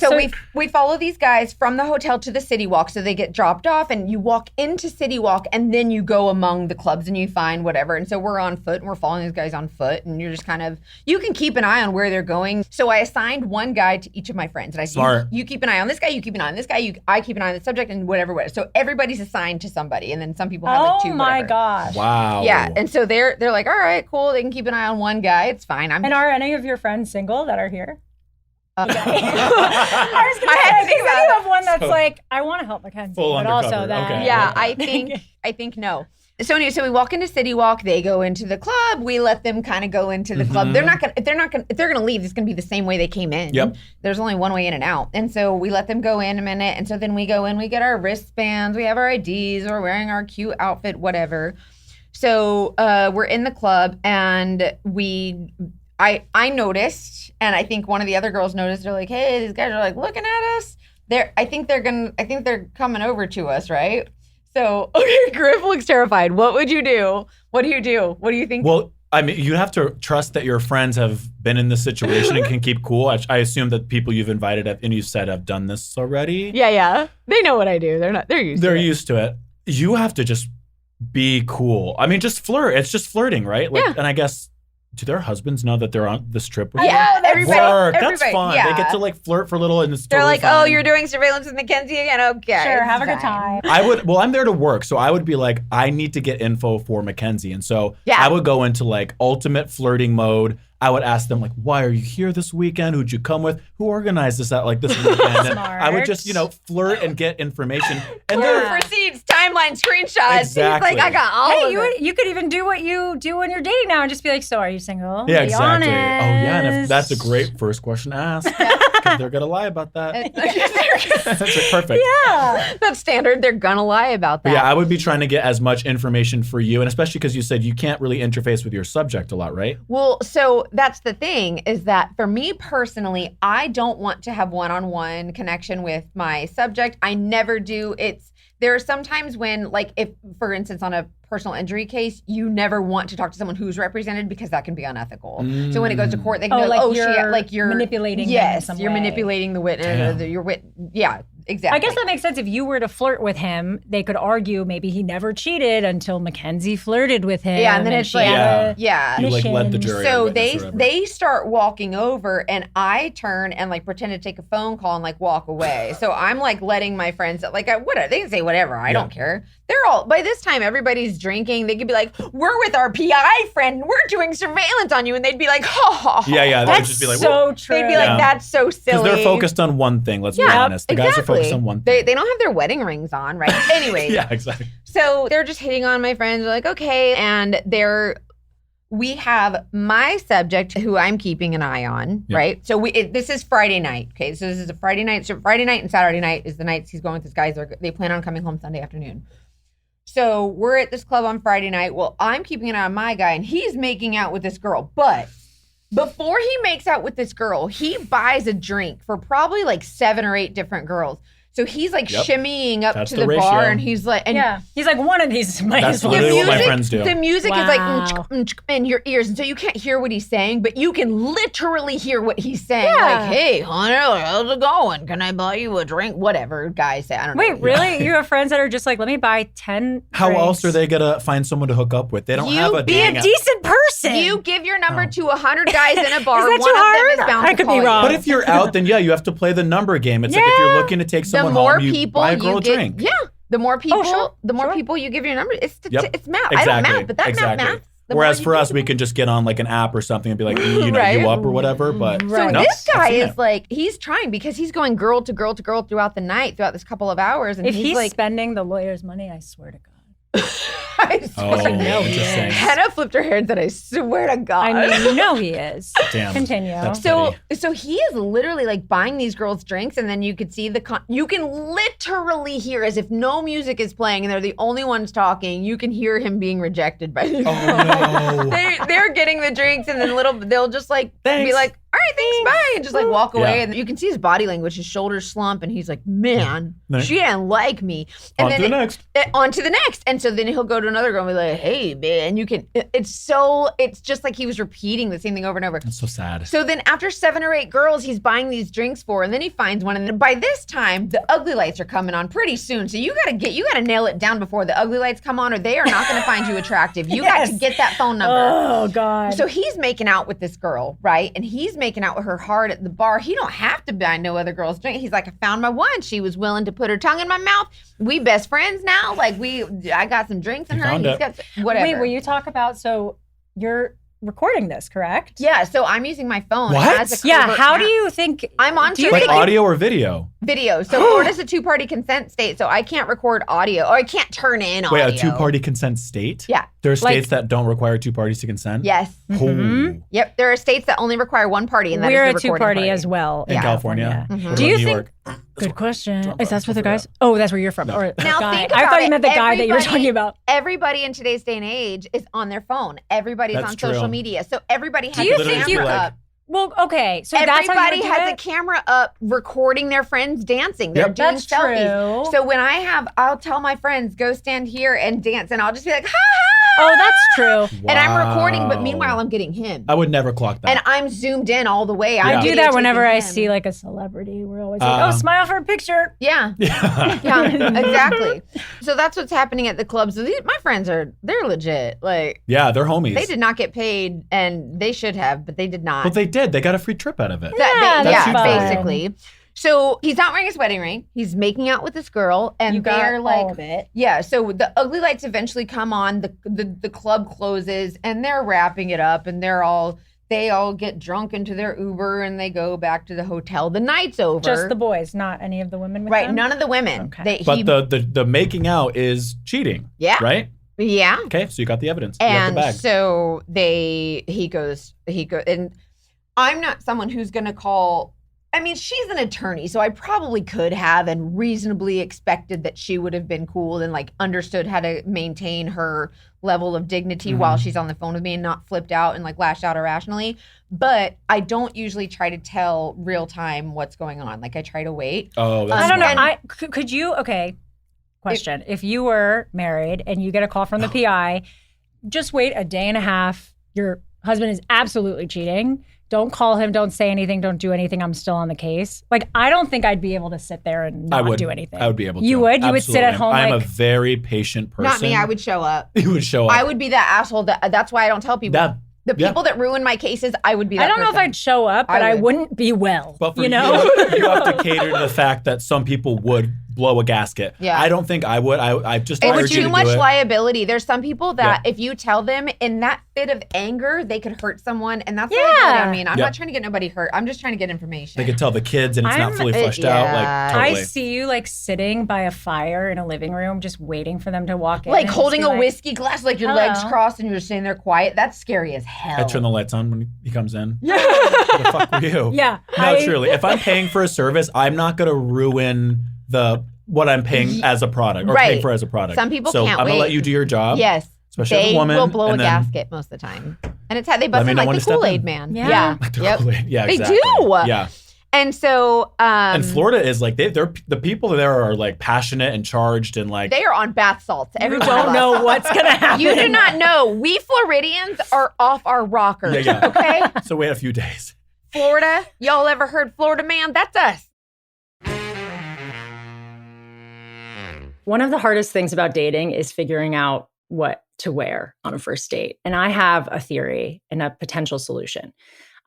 Speaker 2: we follow these guys from the hotel to the CityWalk, so they get dropped off, and you walk into CityWalk, and then you go among the clubs and you find whatever. And so we're on foot, and we're following these guys on foot, and you're just kind of, you can keep an eye on where they're going. So I assigned one guy to each of my friends, and I said,
Speaker 4: Smart.
Speaker 2: you keep an eye on this guy, you keep an eye on this guy, I keep an eye on the subject, and whatever. So everybody's assigned to somebody, and then some people have like two.
Speaker 3: Oh my
Speaker 2: whatever.
Speaker 3: gosh.
Speaker 4: Wow.
Speaker 2: Yeah, and so they're like, all right, cool. They can keep an eye on one guy. It's fine.
Speaker 3: And are any of your friends single that are here? I was going to say,
Speaker 2: had
Speaker 3: I
Speaker 2: to
Speaker 3: think
Speaker 2: think about
Speaker 3: you
Speaker 2: it.
Speaker 3: have one that's
Speaker 4: So-
Speaker 3: like, I want to help Mackenzie,
Speaker 4: Full
Speaker 3: but also
Speaker 4: undercover,
Speaker 3: that.
Speaker 4: okay.
Speaker 2: Yeah, I think no. So anyway, so we walk into CityWalk. They go into the club. We let them kind of go into the club. They're not gonna. If they're gonna leave, it's gonna be the same way they came in.
Speaker 4: Yep.
Speaker 2: There's only one way in and out, and so we let them go in a minute. And so then we go in. We get our wristbands. We have our IDs. We're wearing our cute outfit, whatever. So we're in the club, and I noticed, and I think one of the other girls noticed. They're like, "Hey, these guys are like looking at us. I think they're coming over to us, right?" So, okay, Griff looks terrified. What would you do? What do you do? What do you think?
Speaker 4: Well, I mean, you have to trust that your friends have been in this situation and can keep cool. I assume that people you've invited and you said have done this already.
Speaker 2: Yeah. They know what I do. They're used to it.
Speaker 4: Used to it. You have to just be cool. I mean, just flirt. It's just flirting, right? Like,
Speaker 2: Yeah.
Speaker 4: And I guess, do their husbands know that they're on this trip with
Speaker 2: Yeah,
Speaker 4: you?
Speaker 2: everybody.
Speaker 4: Work. That's
Speaker 2: everybody,
Speaker 4: fun.
Speaker 2: yeah.
Speaker 4: They get to like flirt for a little and it's
Speaker 2: They're
Speaker 4: totally
Speaker 2: like,
Speaker 4: fine.
Speaker 2: oh, you're doing surveillance with Mackenzie again? Okay.
Speaker 3: Sure,
Speaker 2: it's
Speaker 3: have a good
Speaker 2: fine.
Speaker 3: time.
Speaker 4: I'm there to work, so I would be like, I need to get info for Mackenzie. And so
Speaker 2: Yeah.
Speaker 4: I would go into like ultimate flirting mode. I would ask them like, why are you here this weekend? Who'd you come with? Who organized this out like this weekend? And I would just, flirt and get information. And
Speaker 2: Flirt
Speaker 4: they're
Speaker 2: receipts, timeline, screenshots.
Speaker 4: Exactly.
Speaker 2: He's like, I got all
Speaker 3: Hey,
Speaker 2: of it.
Speaker 3: you could even do what you do when you're dating now and just be like, so are you single?
Speaker 4: Yeah,
Speaker 3: Be
Speaker 4: exactly.
Speaker 3: honest.
Speaker 4: Oh, yeah. And that's a great first question to ask because they're going to lie about that. That's like, perfect.
Speaker 3: Yeah.
Speaker 2: That's standard. They're gonna lie about that.
Speaker 4: But yeah, I would be trying to get as much information for you. And especially because you said you can't really interface with your subject a lot, right?
Speaker 2: Well, so that's the thing is that for me personally, I don't want to have one-on-one connection with my subject. I never do. There are some times when, like, if, for instance, on a personal injury case, you never want to talk to someone who's represented because that can be unethical. So when it goes to court, they can go, you're
Speaker 3: manipulating them in
Speaker 2: Yes,
Speaker 3: some
Speaker 2: you're
Speaker 3: way.
Speaker 2: manipulating the witness.
Speaker 4: Damn.
Speaker 2: Yeah, exactly.
Speaker 3: I guess that makes sense. If you were to flirt with him, they could argue maybe he never cheated until Mackenzie flirted with him.
Speaker 2: Yeah, and then it's
Speaker 3: she
Speaker 2: like,
Speaker 3: had a-
Speaker 2: yeah.
Speaker 4: You like led the
Speaker 3: Mission.
Speaker 4: jury.
Speaker 2: So
Speaker 4: or witness or whatever.
Speaker 2: they start walking over, and I turn and like pretend to take a phone call and like walk away. So I'm like letting my friends like whatever they can say whatever. I don't care. They're all by this time everybody's drinking. They could be like, "We're with our PI friend. We're doing surveillance on you," and they'd be like, "Ha ha." ha.
Speaker 4: Yeah, they would
Speaker 3: That's
Speaker 4: just be like,
Speaker 3: so true.
Speaker 2: They'd be like,
Speaker 4: Yeah.
Speaker 2: "That's so silly."
Speaker 4: because they're focused on one thing. Let's be honest. The guys are focused on one thing.
Speaker 2: They don't have their wedding rings on, right? Anyway.
Speaker 4: Yeah, exactly.
Speaker 2: So they're just hitting on my friends. They're like, okay. And we have my subject who I'm keeping an eye on,
Speaker 4: Yeah.
Speaker 2: right? So this is Friday night. Okay. So this is a Friday night. So Friday night and Saturday night is the nights he's going with his guys. They plan on coming home Sunday afternoon. So we're at this club on Friday night. Well, I'm keeping an eye on my guy and he's making out with this girl. But before he makes out with this girl, he buys a drink for probably like 7 or 8 different girls. So he's like shimmying up
Speaker 4: That's
Speaker 2: to
Speaker 4: the
Speaker 2: the bar
Speaker 4: ratio.
Speaker 2: and he's like, and
Speaker 3: Yeah. He's like, one of these might
Speaker 4: That's
Speaker 3: as well.
Speaker 4: literally what my friends do.
Speaker 2: The music
Speaker 3: Wow.
Speaker 2: is like in your ears, and so you can't hear what he's saying, but you can literally hear what he's saying.
Speaker 3: Yeah.
Speaker 2: Like, "Hey, honey, how's it going? Can I buy you a drink?" Whatever guys say. I don't know.
Speaker 3: Wait, really? You have friends that are just like, let me buy 10
Speaker 4: How
Speaker 3: drinks.
Speaker 4: else are they gonna find someone to hook up with? They don't
Speaker 2: You
Speaker 4: have a
Speaker 3: Be a
Speaker 4: dating app.
Speaker 3: decent person.
Speaker 2: You give your number to 100 guys in a bar.
Speaker 3: Is that
Speaker 2: one
Speaker 3: too
Speaker 2: of them is
Speaker 3: hard?
Speaker 2: bound
Speaker 3: I
Speaker 2: to
Speaker 3: could
Speaker 2: call
Speaker 3: be
Speaker 2: you.
Speaker 3: wrong.
Speaker 4: But if you're out, then you have to play the number game. It's like if you're looking to take
Speaker 2: The
Speaker 4: someone
Speaker 2: more
Speaker 4: home, you
Speaker 2: people
Speaker 4: buy a girl
Speaker 2: you
Speaker 4: a
Speaker 2: get,
Speaker 4: drink.
Speaker 2: yeah. The more people,
Speaker 3: sure.
Speaker 2: the more
Speaker 3: Sure.
Speaker 2: people you give your number. It's
Speaker 4: Yep.
Speaker 2: it's math.
Speaker 4: Exactly.
Speaker 2: I don't math, but that math. The
Speaker 4: Whereas
Speaker 2: more
Speaker 4: for
Speaker 2: you
Speaker 4: us,
Speaker 2: give-
Speaker 4: we can just get on like an app or something and be like,
Speaker 2: Right.
Speaker 4: you up or whatever. But
Speaker 2: So
Speaker 3: Right.
Speaker 4: no,
Speaker 2: this
Speaker 4: I've
Speaker 2: guy
Speaker 4: seen
Speaker 2: is
Speaker 4: it.
Speaker 2: like, he's trying because he's going girl to girl to girl throughout the night, throughout this couple of hours. And
Speaker 3: If he's
Speaker 2: like,
Speaker 3: spending the lawyer's money, I swear to God.
Speaker 2: I swear.
Speaker 4: Oh, interesting.
Speaker 2: Hannah flipped her hair and said, I swear to God.
Speaker 3: I mean, you know he is.
Speaker 4: Damn.
Speaker 3: Continue.
Speaker 4: That's
Speaker 2: So
Speaker 4: petty.
Speaker 2: he is literally like buying these girls drinks, and then you could see you can literally hear as if no music is playing and they're the only ones talking. You can hear him being rejected by these girls.
Speaker 4: Oh, no.
Speaker 2: They're getting the drinks, and then they'll just like be
Speaker 4: Thanks.
Speaker 2: like, all right, thanks, bye. And just like walk away.
Speaker 4: Yeah.
Speaker 2: And you can see his body language, his shoulders slump. And he's like, man, she didn't like me. And
Speaker 4: On to the next.
Speaker 2: On to the next. And so then he'll go to another girl and be like, hey, man, you can, it's just like he was repeating the same thing over and over.
Speaker 4: That's so sad.
Speaker 2: So then after 7 or 8 girls, he's buying these drinks for, and then he finds one. And then by this time, the ugly lights are coming on pretty soon. So you gotta nail it down before the ugly lights come on, or they are not gonna find you attractive. You got to get that phone number.
Speaker 3: Oh, God.
Speaker 2: So he's making out with this girl, right? And he's making out with her hard at the bar. He don't have to buy no other girl's drink. He's like, I found my one. She was willing to put her tongue in my mouth. We best friends now. Like I got some drinks in her. And he's got whatever.
Speaker 3: Wait, will you talk about, so you're recording this, correct?
Speaker 2: Yeah, so I'm using my phone
Speaker 4: What?
Speaker 2: as a
Speaker 3: Yeah,
Speaker 2: covert
Speaker 3: how
Speaker 2: camera.
Speaker 3: do you think?
Speaker 2: I'm on
Speaker 3: do you
Speaker 2: to
Speaker 4: Like
Speaker 3: think
Speaker 4: audio or video?
Speaker 2: video. So Florida's a 2-party consent state, so I can't record audio, or I can't turn in
Speaker 4: Wait,
Speaker 2: audio.
Speaker 4: a 2-party consent state?
Speaker 2: Yeah.
Speaker 4: There are
Speaker 3: Like-
Speaker 4: states that don't require 2 parties to consent?
Speaker 2: Yes.
Speaker 3: Mhm.
Speaker 4: Oh.
Speaker 2: Yep. There are states that only require 1 party, and that
Speaker 3: We're a
Speaker 2: is the recording
Speaker 3: 2-party
Speaker 2: party.
Speaker 3: as well.
Speaker 4: In
Speaker 2: Yeah.
Speaker 4: California?
Speaker 2: Mhm.
Speaker 4: What
Speaker 3: Do you
Speaker 4: about New
Speaker 3: think-
Speaker 4: York?
Speaker 3: Good question.
Speaker 4: Drop
Speaker 3: Is that
Speaker 4: it.
Speaker 3: where the guys? Oh, that's where you're from.
Speaker 4: No.
Speaker 3: Or the
Speaker 2: Now
Speaker 3: guy.
Speaker 2: think
Speaker 3: I
Speaker 2: about
Speaker 3: thought you
Speaker 2: it.
Speaker 3: meant the guy that you were
Speaker 2: Everybody-
Speaker 3: talking about.
Speaker 2: Everybody in today's day and age is on their phone. Everybody's
Speaker 4: That's
Speaker 2: on
Speaker 4: true.
Speaker 2: social media. So everybody has
Speaker 3: you
Speaker 2: a
Speaker 3: think
Speaker 2: camera
Speaker 3: you-
Speaker 2: up.
Speaker 3: Well, okay. So that's how
Speaker 2: Everybody
Speaker 3: you would do
Speaker 2: has a
Speaker 3: it?
Speaker 2: camera up recording their friends dancing. They're
Speaker 4: Yep.
Speaker 2: doing
Speaker 3: That's
Speaker 2: selfies.
Speaker 3: true.
Speaker 2: So when I'll tell my friends, go stand here and dance, and I'll just be like, ha ha.
Speaker 3: Oh, that's true.
Speaker 2: And I'm recording, but
Speaker 4: Wow.
Speaker 2: meanwhile, I'm getting him.
Speaker 4: I would never clock that.
Speaker 2: And I'm zoomed in all the way.
Speaker 4: Yeah.
Speaker 2: I'm
Speaker 3: I do that whenever I
Speaker 2: videotaping
Speaker 3: see
Speaker 2: him.
Speaker 3: like a celebrity. We're always like, oh,
Speaker 4: Um,
Speaker 3: smile for a picture.
Speaker 2: Yeah.
Speaker 4: yeah.
Speaker 2: Yeah, exactly. So that's what's happening at the clubs. So my friends they're legit. Like,
Speaker 4: Yeah, they're homies.
Speaker 2: they did not get paid, and they should have, but they did not.
Speaker 4: But they did. They got a free trip out of it.
Speaker 3: Yeah,
Speaker 4: that's huge for them.
Speaker 2: basically. So he's not wearing his wedding ring. He's making out with this girl, and
Speaker 3: You got
Speaker 2: they're like,
Speaker 3: all of it.
Speaker 2: yeah. So the ugly lights eventually come on. The club closes, and they're wrapping it up, and they all get drunk into their Uber, and they go back to the hotel. The night's over.
Speaker 3: Just the boys, not any of the women with
Speaker 2: right.
Speaker 3: them?
Speaker 2: None of the women.
Speaker 3: Okay.
Speaker 4: But the making out is cheating.
Speaker 2: Yeah.
Speaker 4: Right?
Speaker 2: yeah.
Speaker 4: Okay, so you got the evidence. You have the
Speaker 2: And
Speaker 4: bag.
Speaker 2: so he goes, and I'm not someone who's going to call. I mean, she's an attorney, so I probably could have and reasonably expected that she would have been cool and like understood how to maintain her level of dignity while she's on the phone with me and not flipped out and like lashed out irrationally. But I don't usually try to tell real time what's going on. Like I try to wait.
Speaker 4: Oh, that's
Speaker 3: I don't know.
Speaker 4: smart.
Speaker 3: Could you? Okay. Question: if you were married and you get a call from the PI, just wait a day and a half. Your husband is absolutely cheating. Don't call him. Don't say anything. Don't do anything. I'm still on the case. Like I don't think I'd be able to sit there and not do anything.
Speaker 4: I would be able to.
Speaker 3: You would. You would sit at home.
Speaker 4: I'm
Speaker 3: like,
Speaker 4: a very patient person.
Speaker 2: Not me. I would show up.
Speaker 4: You would show up.
Speaker 2: I would be that asshole. That's why I don't tell people. The
Speaker 4: yeah.
Speaker 2: people that ruin my cases, I would be that
Speaker 3: I don't know if
Speaker 2: person.
Speaker 3: I'd show up, but
Speaker 2: I
Speaker 3: I
Speaker 2: would.
Speaker 3: wouldn't be well.
Speaker 4: But for
Speaker 3: you know.
Speaker 4: you have to cater to the fact that some people would blow a gasket.
Speaker 2: Yeah.
Speaker 4: I don't think I would. I just
Speaker 2: It's
Speaker 4: urge you
Speaker 2: too
Speaker 4: to
Speaker 2: much
Speaker 4: do it.
Speaker 2: liability. There's some people that if you tell them in that fit of anger, they could hurt someone. And that's what I mean. I'm
Speaker 4: Yep.
Speaker 2: not trying to get nobody hurt. I'm just trying to get information.
Speaker 4: They could tell the kids and it's not fully fleshed out.
Speaker 2: yeah.
Speaker 4: Like
Speaker 3: I
Speaker 4: totally.
Speaker 3: see you like sitting by a fire in a living room, just waiting for them to walk in.
Speaker 2: like
Speaker 3: and just
Speaker 2: holding
Speaker 3: be
Speaker 2: a
Speaker 3: like,
Speaker 2: whiskey glass, like your legs
Speaker 3: "Hello."
Speaker 2: crossed and you're sitting there quiet. That's scary as hell.
Speaker 4: I turn the lights on when he comes in.
Speaker 2: Yeah.
Speaker 4: What the fuck were you?
Speaker 3: Yeah.
Speaker 4: No, truly. If I'm paying for a service, I'm not going to ruin what I'm paying as a product or paying
Speaker 2: Right.
Speaker 4: for as a product.
Speaker 2: Some people
Speaker 4: so
Speaker 2: can't
Speaker 4: I'm gonna
Speaker 2: wait.
Speaker 4: let you do your job.
Speaker 2: Yes.
Speaker 4: Especially as
Speaker 2: They
Speaker 4: a woman.
Speaker 2: will blow a
Speaker 4: and then
Speaker 2: gasket most of the time. And it's how they bust
Speaker 4: Let me
Speaker 2: in
Speaker 4: know
Speaker 2: like
Speaker 4: when
Speaker 2: the
Speaker 4: to step
Speaker 2: Kool-Aid
Speaker 4: in.
Speaker 2: man.
Speaker 3: Yeah.
Speaker 2: Yep.
Speaker 4: Yeah,
Speaker 2: They
Speaker 4: exactly.
Speaker 2: do.
Speaker 4: Yeah.
Speaker 2: And so
Speaker 4: And Florida is like they're the people there are like passionate and charged and like
Speaker 2: they are on bath salts.
Speaker 3: You
Speaker 2: Every one of
Speaker 3: don't
Speaker 2: us.
Speaker 3: know what's gonna happen.
Speaker 2: You do not know. We Floridians are off our rockers.
Speaker 4: Yeah.
Speaker 2: Okay?
Speaker 4: So wait a few days.
Speaker 2: Florida, y'all ever heard Florida man? That's us.
Speaker 3: One of the hardest things about dating is figuring out what to wear on a first date. And I have a theory and a potential solution.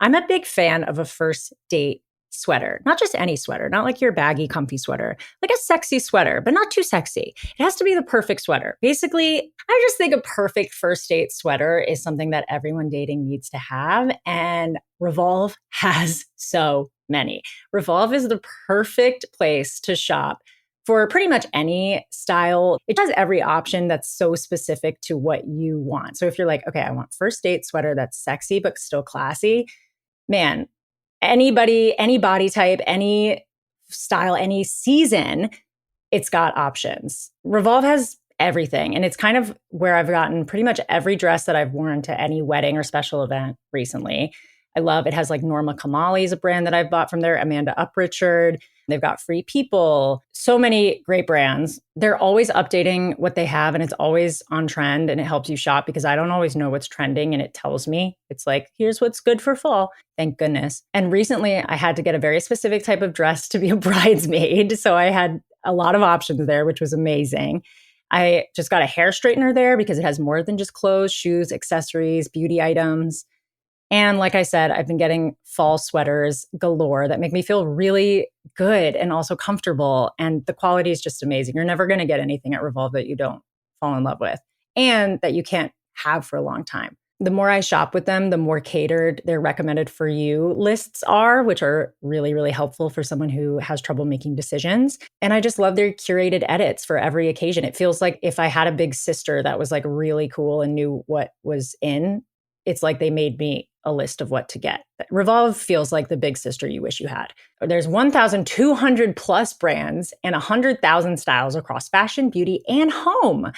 Speaker 3: I'm a big fan of a first date sweater, not just any sweater, not like your baggy, comfy sweater, like a sexy sweater, but not too sexy. It has to be the perfect sweater. Basically, I just think a perfect first date sweater is something that everyone dating needs to have. And Revolve has so many. Revolve is the perfect place to shop for pretty much any style. It has every option that's so specific to what you want. So if you're like, okay, I want first date sweater that's sexy but still classy, man, anybody, any body type, any style, any season, it's got options. Revolve has everything. And it's kind of where I've gotten pretty much every dress that I've worn to any wedding or special event recently. I love it. Has like Norma Kamali is a brand that I've bought from there, Amanda Uprichard. They've got Free People, so many great brands. They're always updating what they have and it's always on trend and it helps you shop because I don't always know what's trending and it tells me. It's like, here's what's good for fall. Thank goodness. And recently I had to get a very specific type of dress to be a bridesmaid. So I had a lot of options there, which was amazing. I just got a hair straightener there because it has more than just clothes, shoes, accessories, beauty items. And like I said, I've been getting fall sweaters galore that make me feel really good and also comfortable. And the quality is just amazing. You're never going to get anything at Revolve that you don't fall in love with and that you can't have for a long time. The more I shop with them, the more catered their recommended for you lists are, which are really, really helpful for someone who has trouble making decisions. And I just love their curated edits for every occasion. It feels like if I had a big sister that was like really cool and knew what was in, it's like they made me a list of what to get. Revolve feels like the big sister you wish you had. There's 1,200 plus brands and 100,000 styles across fashion, beauty, and home,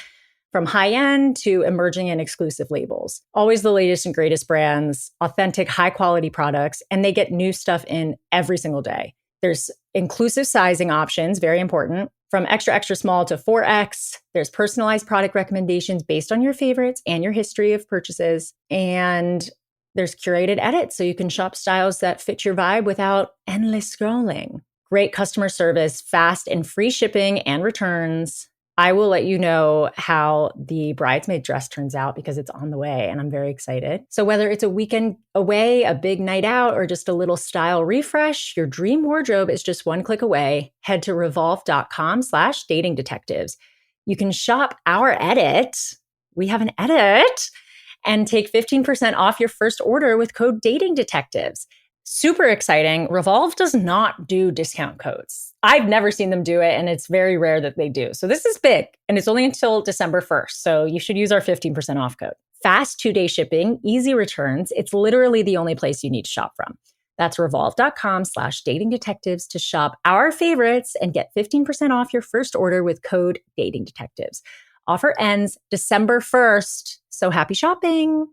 Speaker 3: from high-end to emerging and exclusive labels. Always the latest and greatest brands, authentic, high-quality products, and they get new stuff in every single day. There's inclusive sizing options, very important, from extra, extra small to 4X. There's personalized product recommendations based on your favorites and your history of purchases. And there's curated edits so you can shop styles that fit your vibe without endless scrolling. Great customer service, fast and free shipping and returns. I will let you know how the bridesmaid dress turns out because it's on the way and I'm very excited. So whether it's a weekend away, a big night out, or just a little style refresh, your dream wardrobe is just one click away. Head to revolve.com/datingdetectives. You can shop our edit. We have an edit and take 15% off your first order with code datingdetectives. Super exciting. Revolve does not do discount codes. I've never seen them do it, and it's very rare that they do. So this is big, and it's only until December 1st. So you should use our 15% off code. Fast 2-day shipping, easy returns. It's literally the only place you need to shop from. That's revolve.com/datingdetectives to shop our favorites and get 15% off your first order with code datingdetectives. Offer ends December 1st. So happy shopping.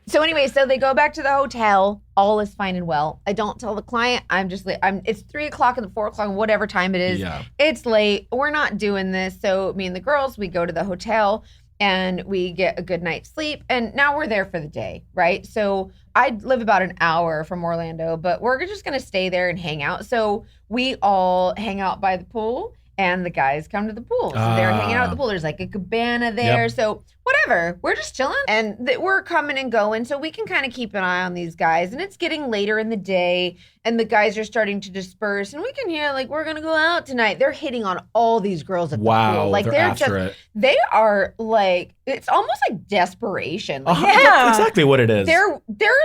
Speaker 2: So anyway, so they go back to the hotel. All is fine and well. I don't tell the client. It's 3 o'clock and 4 o'clock, whatever time it is.
Speaker 4: Yeah.
Speaker 2: It's late. We're not doing this. So me and the girls, we go to the hotel and we get a good night's sleep. And now we're there for the day, right? So I live about an hour from Orlando, but we're just going to stay there and hang out. So we all hang out by the pool. And the guys come to the pool. So they're hanging out at the pool. There's like a cabana there. Yep. So whatever, we're just chilling. And we're coming and going. So we can kind of keep an eye on these guys. And it's getting later in the day. And the guys are starting to disperse. And we can hear like, we're going to go out tonight. They're hitting on all these girls at the pool. Like they are like, it's almost like desperation. Like,
Speaker 4: That's exactly what it is.
Speaker 2: They're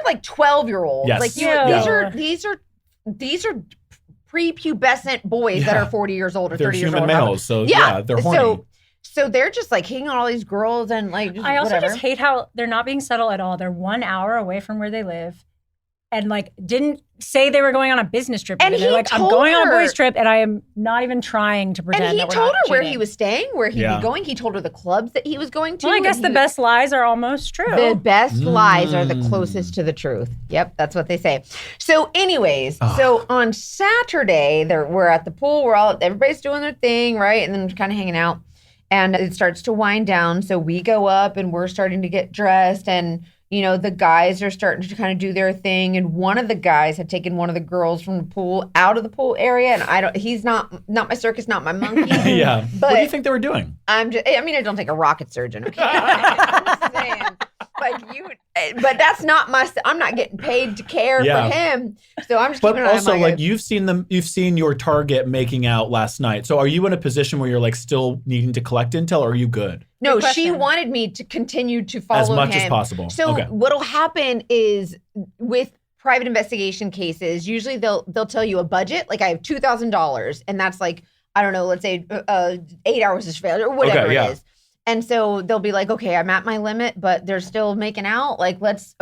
Speaker 2: like 12-year-olds.
Speaker 4: Yes.
Speaker 2: Like these are prepubescent boys that are 40 years old or 30 years old.
Speaker 4: They're human males, so they're horny.
Speaker 2: So they're just like hitting on all these girls and like
Speaker 3: I also
Speaker 2: whatever.
Speaker 3: just hate how they're not being subtle at all. They're 1 hour away from where they live and like didn't say they were going on a business trip.
Speaker 2: And
Speaker 3: they're like, I'm going on a boys trip and I am not even trying to pretend
Speaker 2: and
Speaker 3: that we're
Speaker 2: he told
Speaker 3: not
Speaker 2: her where
Speaker 3: cheating.
Speaker 2: he was staying, where he'd be going. He told her the clubs that he was going to.
Speaker 3: Well, I guess the best lies are almost true.
Speaker 2: The best lies are the closest to the truth. Yep, that's what they say. So anyways, so on Saturday, we're at the pool. Everybody's doing their thing, right? And then kind of hanging out. And it starts to wind down. So we go up and we're starting to get dressed and you know, the guys are starting to kind of do their thing. And one of the guys had taken one of the girls from the pool out of the pool area. And he's not my circus, not my monkey.
Speaker 4: Yeah.
Speaker 2: But
Speaker 4: what do you think they were doing?
Speaker 2: I don't think a rocket surgeon. Okay. I'm just saying. But that's not I'm not getting paid to care for him. So I'm just keeping an eye on my
Speaker 4: like you've seen your target making out last night. So are you in a position where you're like still needing to collect intel or are you good?
Speaker 2: No, she wanted me to continue to follow him.
Speaker 4: As much as possible.
Speaker 2: So what'll happen is with private investigation cases, usually they'll tell you a budget. Like I have $2,000 and that's like, I don't know, let's say 8 hours of surveillance or whatever it is. And so they'll be like, okay, I'm at my limit, but they're still making out. Like, let's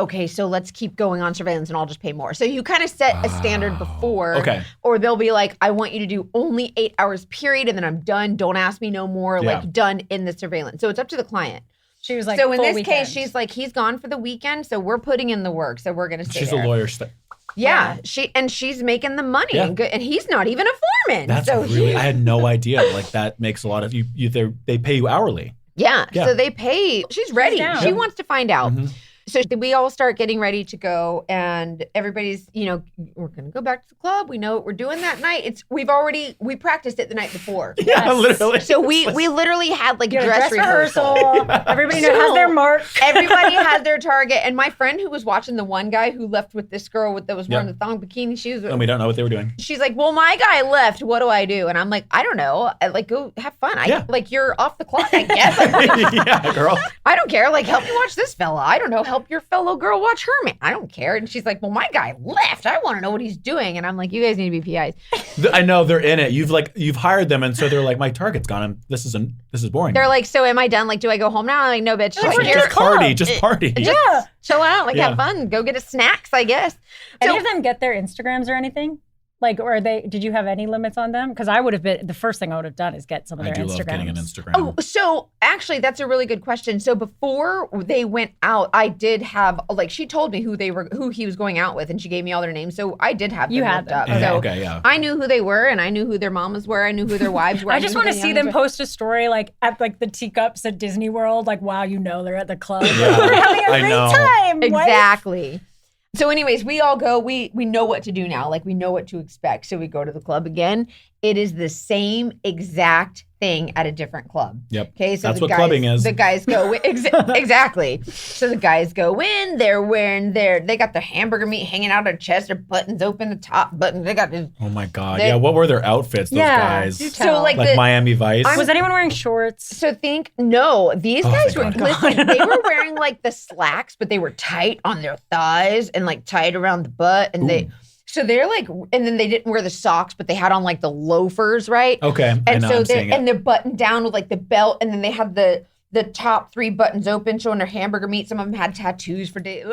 Speaker 2: keep going on surveillance and I'll just pay more. So you kind of set a standard before.
Speaker 4: Okay.
Speaker 2: Or they'll be like, I want you to do only 8 hours period and then I'm done. Don't ask me no more. Like done in the surveillance. So it's up to the client.
Speaker 3: She was like,
Speaker 2: so in
Speaker 3: full
Speaker 2: this
Speaker 3: weekend.
Speaker 2: case, she's like, he's gone for the weekend, so we're putting in the work, so we're gonna stay
Speaker 4: She's
Speaker 2: there.
Speaker 4: a lawyer.
Speaker 2: Yeah, she's making the money,
Speaker 4: Yeah.
Speaker 2: and he's not even a foreman.
Speaker 4: That's
Speaker 2: so
Speaker 4: really. I had no idea. Like that makes a lot of you. They pay you hourly.
Speaker 2: Yeah.
Speaker 4: Yeah.
Speaker 2: So they pay. She's ready.
Speaker 3: down.
Speaker 2: She wants to find out.
Speaker 4: Mhm.
Speaker 2: So we all start getting ready to go, and everybody's, we're going to go back to the club. We know what we're doing that night. We practiced it the night before.
Speaker 4: Yeah, literally.
Speaker 2: So we literally had like a
Speaker 3: Yeah,
Speaker 2: dress rehearsal.
Speaker 3: Everybody
Speaker 2: So-
Speaker 3: has their mark.
Speaker 2: Everybody had their target. And my friend who was watching the one guy who left with this girl that was wearing
Speaker 4: Yep.
Speaker 2: the thong bikini shoes.
Speaker 4: And we don't know what they were doing.
Speaker 2: She's like, well, my guy left. What do I do? And I'm like, I don't know. Like, go have fun.
Speaker 4: Yeah.
Speaker 2: Like, you're off the clock, I guess. Like,
Speaker 4: Yeah, girl.
Speaker 2: I don't care. Like, help me watch this fella. I don't know. Help your fellow girl watch her man. I don't care. And she's like, well, my guy left. I want to know what he's doing. And I'm like, you guys need to be PIs.
Speaker 4: I know they're in it. You've hired them, and so they're like, my target's gone. This is boring.
Speaker 2: They're like, so am I done? Like, do I go home now? I'm like, no, bitch.
Speaker 3: Like,
Speaker 2: Like,
Speaker 3: we're
Speaker 4: just party, just party.
Speaker 2: just chill out. Like,
Speaker 4: Yeah.
Speaker 2: have fun. Go get a snacks, I guess.
Speaker 3: Any
Speaker 2: So-
Speaker 3: of them get their Instagrams or anything? Like, or did you have any limits on them? Because I would have been, the first thing I would have done is get some of
Speaker 4: I
Speaker 3: their
Speaker 4: do
Speaker 3: Instagrams.
Speaker 4: love getting an Instagram.
Speaker 2: Oh, so actually, that's a really good question. So before they went out, I did have, like, she told me who he was going out with, and she gave me all their names. So I did have them
Speaker 3: You had
Speaker 2: looked
Speaker 3: them.
Speaker 2: up.
Speaker 4: Yeah,
Speaker 2: So
Speaker 4: okay, yeah.
Speaker 2: I knew who they were, and I knew who their mamas were. I knew who their wives were.
Speaker 3: I just want to see them
Speaker 2: post.
Speaker 3: post a story like at like the teacups at Disney World. Like, wow, they're at the club.
Speaker 4: Yeah,
Speaker 3: They're having a
Speaker 4: I
Speaker 3: great
Speaker 4: know.
Speaker 3: time. wife.
Speaker 2: Exactly. So anyways, we all go, we know what to do now. Like, we know what to expect. So we go to the club again. It is the same exact thing at a different club.
Speaker 4: Yep.
Speaker 2: Okay, so
Speaker 4: That's
Speaker 2: the
Speaker 4: what
Speaker 2: guys,
Speaker 4: clubbing is.
Speaker 2: The guys go exactly. So the guys go in. They're wearing they got their hamburger meat hanging out of their chest. Their buttons open, the top buttons. They got this.
Speaker 4: Oh my God.
Speaker 2: They-
Speaker 4: Yeah. What were their outfits? Those
Speaker 3: Yeah,
Speaker 4: guys.
Speaker 3: do
Speaker 2: So
Speaker 3: tell.
Speaker 2: like
Speaker 4: Like Miami Vice.
Speaker 3: Was anyone wearing shorts?
Speaker 2: So these
Speaker 4: Oh,
Speaker 2: guys were
Speaker 4: thank God.
Speaker 2: listen. They were wearing like the slacks, but they were tight on their thighs and like tight around the butt, and they're like, and then they didn't wear the socks, but they had on like the loafers, right?
Speaker 4: Okay. I
Speaker 2: And
Speaker 4: know,
Speaker 2: so
Speaker 4: I'm seeing it.
Speaker 2: they're buttoned down with like the belt, and then they had the top 3 buttons open, showing their hamburger meat. Some of them had tattoos for days.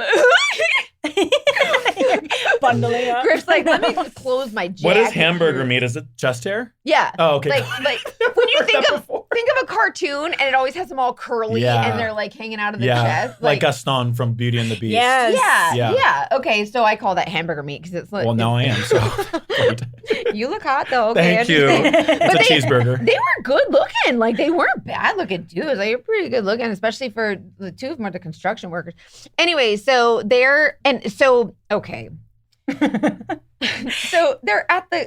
Speaker 3: Bundling up.
Speaker 2: Griff's like, let me just close my jacket.
Speaker 4: What is hamburger meat? Is it chest hair?
Speaker 2: Yeah.
Speaker 4: Oh, okay.
Speaker 2: Like when you
Speaker 4: Heard
Speaker 2: think
Speaker 4: that
Speaker 2: of
Speaker 4: before.
Speaker 2: a cartoon and it always has them all curly
Speaker 4: Yeah.
Speaker 2: and they're like hanging out of the
Speaker 4: Yeah.
Speaker 2: chest.
Speaker 4: Like Gaston from Beauty and the Beast.
Speaker 3: Yes.
Speaker 2: Yeah.
Speaker 4: Yeah.
Speaker 2: Okay, so I call that hamburger meat because it's like.
Speaker 4: Well, now I am. So.
Speaker 2: You look hot though. Okay,
Speaker 4: Thank you.
Speaker 2: understand.
Speaker 4: It's a
Speaker 2: But
Speaker 4: cheeseburger.
Speaker 2: They were good looking. Like, they weren't bad looking dudes. Like, they're pretty good looking, especially for the 2 of them are the construction workers. Anyway, so okay. So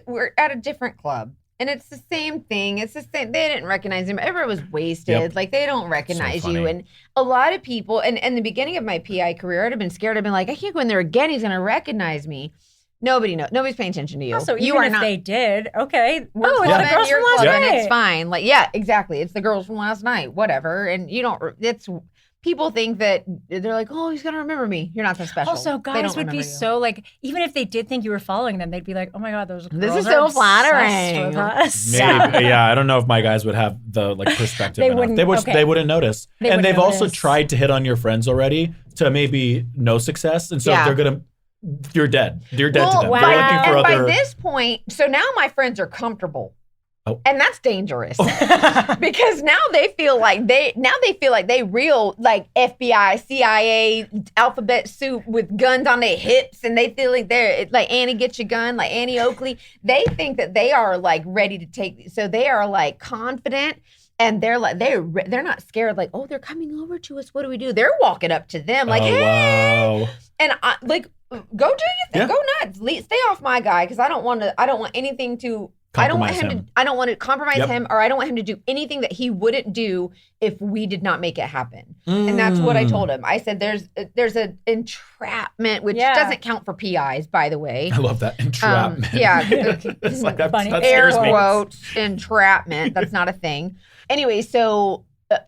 Speaker 2: we're at a different club. And it's the same thing. It's the same. They didn't recognize him. Everyone was wasted.
Speaker 4: Yep.
Speaker 2: Like, they don't recognize
Speaker 4: So
Speaker 2: you.
Speaker 4: funny.
Speaker 2: And a lot of people, and in the beginning of my PI career, I'd have been scared. I'd been like, I can't go in there again. He's going to recognize me. Nobody knows. Nobody's paying attention to you.
Speaker 3: Also,
Speaker 2: you
Speaker 3: even
Speaker 2: are
Speaker 3: if
Speaker 2: not.
Speaker 3: they did, okay.
Speaker 2: We're
Speaker 3: Oh, it's
Speaker 2: clubbing
Speaker 3: the girls
Speaker 2: your
Speaker 3: from last
Speaker 2: club, and
Speaker 3: night.
Speaker 2: it's fine. Like, yeah, exactly. It's the girls from last night. Whatever. And you don't. It's people think that they're like, oh, he's gonna remember me. You're not that special.
Speaker 3: Also,
Speaker 2: They
Speaker 3: guys
Speaker 2: don't
Speaker 3: would be
Speaker 2: remember you.
Speaker 3: so like, even if they did think you were following them, they'd be like, oh my God, those
Speaker 2: This
Speaker 3: girls
Speaker 2: is
Speaker 3: are
Speaker 2: so
Speaker 3: obsessed
Speaker 2: flattering.
Speaker 3: with us.
Speaker 4: Maybe, yeah, I don't know if my guys would have the like perspective
Speaker 3: They
Speaker 4: enough.
Speaker 3: wouldn't- okay.
Speaker 4: They wouldn't notice.
Speaker 3: They
Speaker 4: And
Speaker 3: wouldn't
Speaker 4: they've also
Speaker 3: notice.
Speaker 4: tried to hit on your friends already to maybe no success. And so
Speaker 2: Yeah.
Speaker 4: you're dead. You're dead to them.
Speaker 3: wow.
Speaker 4: They're looking for
Speaker 2: And
Speaker 4: other.
Speaker 2: by this point, so now my friends are comfortable.
Speaker 4: Oh.
Speaker 2: And that's dangerous because now they feel like they real like FBI, CIA, alphabet soup with guns on their hips, and they feel like they're like Annie Get Your Gun, like Annie Oakley. They think that they are like ready to take, so they are like confident. And they're like they're not scared. Like, oh, they're coming over to us. What do we do? They're walking up to them like,
Speaker 4: oh,
Speaker 2: hey,
Speaker 4: wow.
Speaker 2: and I like go do your thing,
Speaker 4: Yeah.
Speaker 2: go nuts. Stay off my guy because I don't want anything to. I don't want
Speaker 4: Compromise
Speaker 2: him
Speaker 4: him.
Speaker 2: to. I don't want to compromise
Speaker 4: Yep.
Speaker 2: him, or I don't want him to do anything that he wouldn't do if we did not make it happen. And that's what I told him. I said, "There's an entrapment, which
Speaker 3: Yeah.
Speaker 2: doesn't count for PIs, by the way.
Speaker 4: I love that entrapment.
Speaker 2: Yeah,
Speaker 4: It's like that
Speaker 3: Funny.
Speaker 2: air
Speaker 4: scares me.
Speaker 2: quotes entrapment. That's not a thing. Anyway, so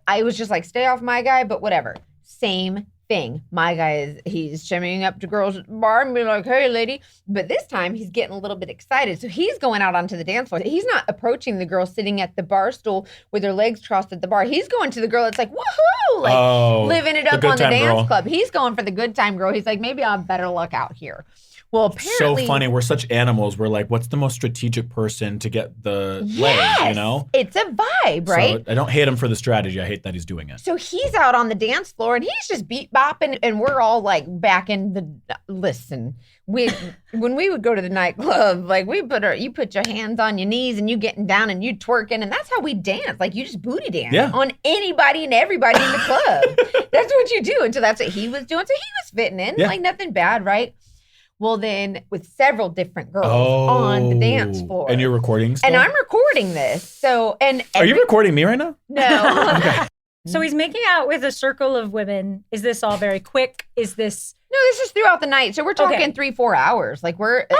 Speaker 2: I was just like, stay off my guy, but whatever. Same thing. My guy he's shimmying up to girls at the bar and being like, hey, lady. But this time he's getting a little bit excited. So he's going out onto the dance floor. He's not approaching the girl sitting at the bar stool with her legs crossed at the bar. He's going to the girl that's like, woohoo, like living it up
Speaker 4: good
Speaker 2: on the
Speaker 4: time
Speaker 2: dance
Speaker 4: girl.
Speaker 2: club. He's going for the good time girl. He's like, maybe I'll have better luck out here. Well, apparently.
Speaker 4: So funny. We're such animals. We're like, what's the most strategic person to get the lay, you know?
Speaker 2: It's a vibe, right?
Speaker 4: So I don't hate him for the strategy. I hate that he's doing it.
Speaker 2: So he's out on the dance floor and he's just beat bopping, and we're all like back in the listen. When we would go to the nightclub, like you put your hands on your knees and you getting down and you twerking, and that's how we dance. Like you just booty dance on anybody and everybody in the club. That's what you do. And so that's what he was doing. So he was fitting in, like nothing bad, right? Well, then with several different girls on the dance floor.
Speaker 4: And you're recording still?
Speaker 2: And I'm recording this. So,
Speaker 4: Are you recording me right now?
Speaker 2: No.
Speaker 4: Okay.
Speaker 3: So he's making out with a circle of women. Is this all very quick? Is this...
Speaker 2: No, this is throughout the night. So we're talking 3-4 hours. Like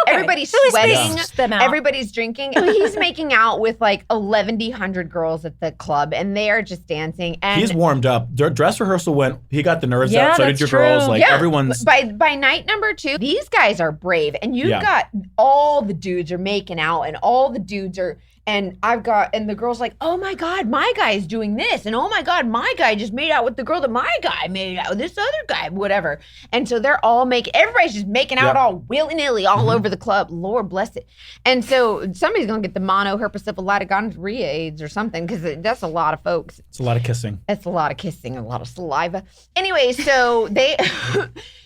Speaker 2: everybody's
Speaker 3: so
Speaker 2: sweating,
Speaker 3: them out.
Speaker 2: Everybody's drinking. So he's making out with like 1,100 girls at the club, and they are just dancing. And
Speaker 4: he's warmed up. Dress rehearsal went. He got the nerves out. So did your
Speaker 3: true.
Speaker 4: girls. Like everyone's.
Speaker 2: By night number 2, these guys are brave, and you've got all the dudes are making out, and all the dudes are. And the girl's like, oh my God, my guy is doing this. And oh my God, my guy just made out with the girl that my guy made out with this other guy, whatever. And so they're all everybody's just making out all willy-nilly all over the club. Lord bless it. And so somebody's going to get the mono herpessyphilitic gonorrhea AIDS or something, because that's a lot of folks.
Speaker 4: It's a lot of kissing.
Speaker 2: It's a lot of kissing, a lot of saliva. Anyway, so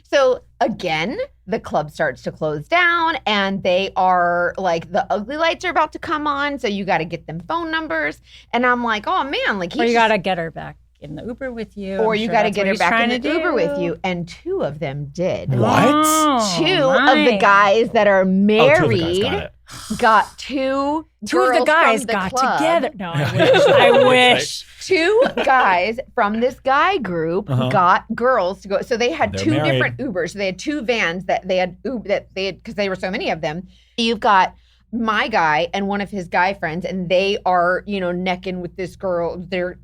Speaker 2: so again, the club starts to close down, and they are like, the ugly lights are about to come on, so you got to get them phone numbers. And I'm like, oh man, like
Speaker 3: you got to get her back in the Uber with you.
Speaker 2: Or you got to get her back in the Uber with you. And 2 of them did.
Speaker 4: What?
Speaker 2: Two of the guys that are married got two
Speaker 3: of the guys got together. No, I wish. I wish.
Speaker 2: 2 guys from this guy group got girls to go. So they had 2 different Ubers. So they had 2 vans that they had because there were so many of them. You've got my guy and one of his guy friends, and they are, necking with this girl. They're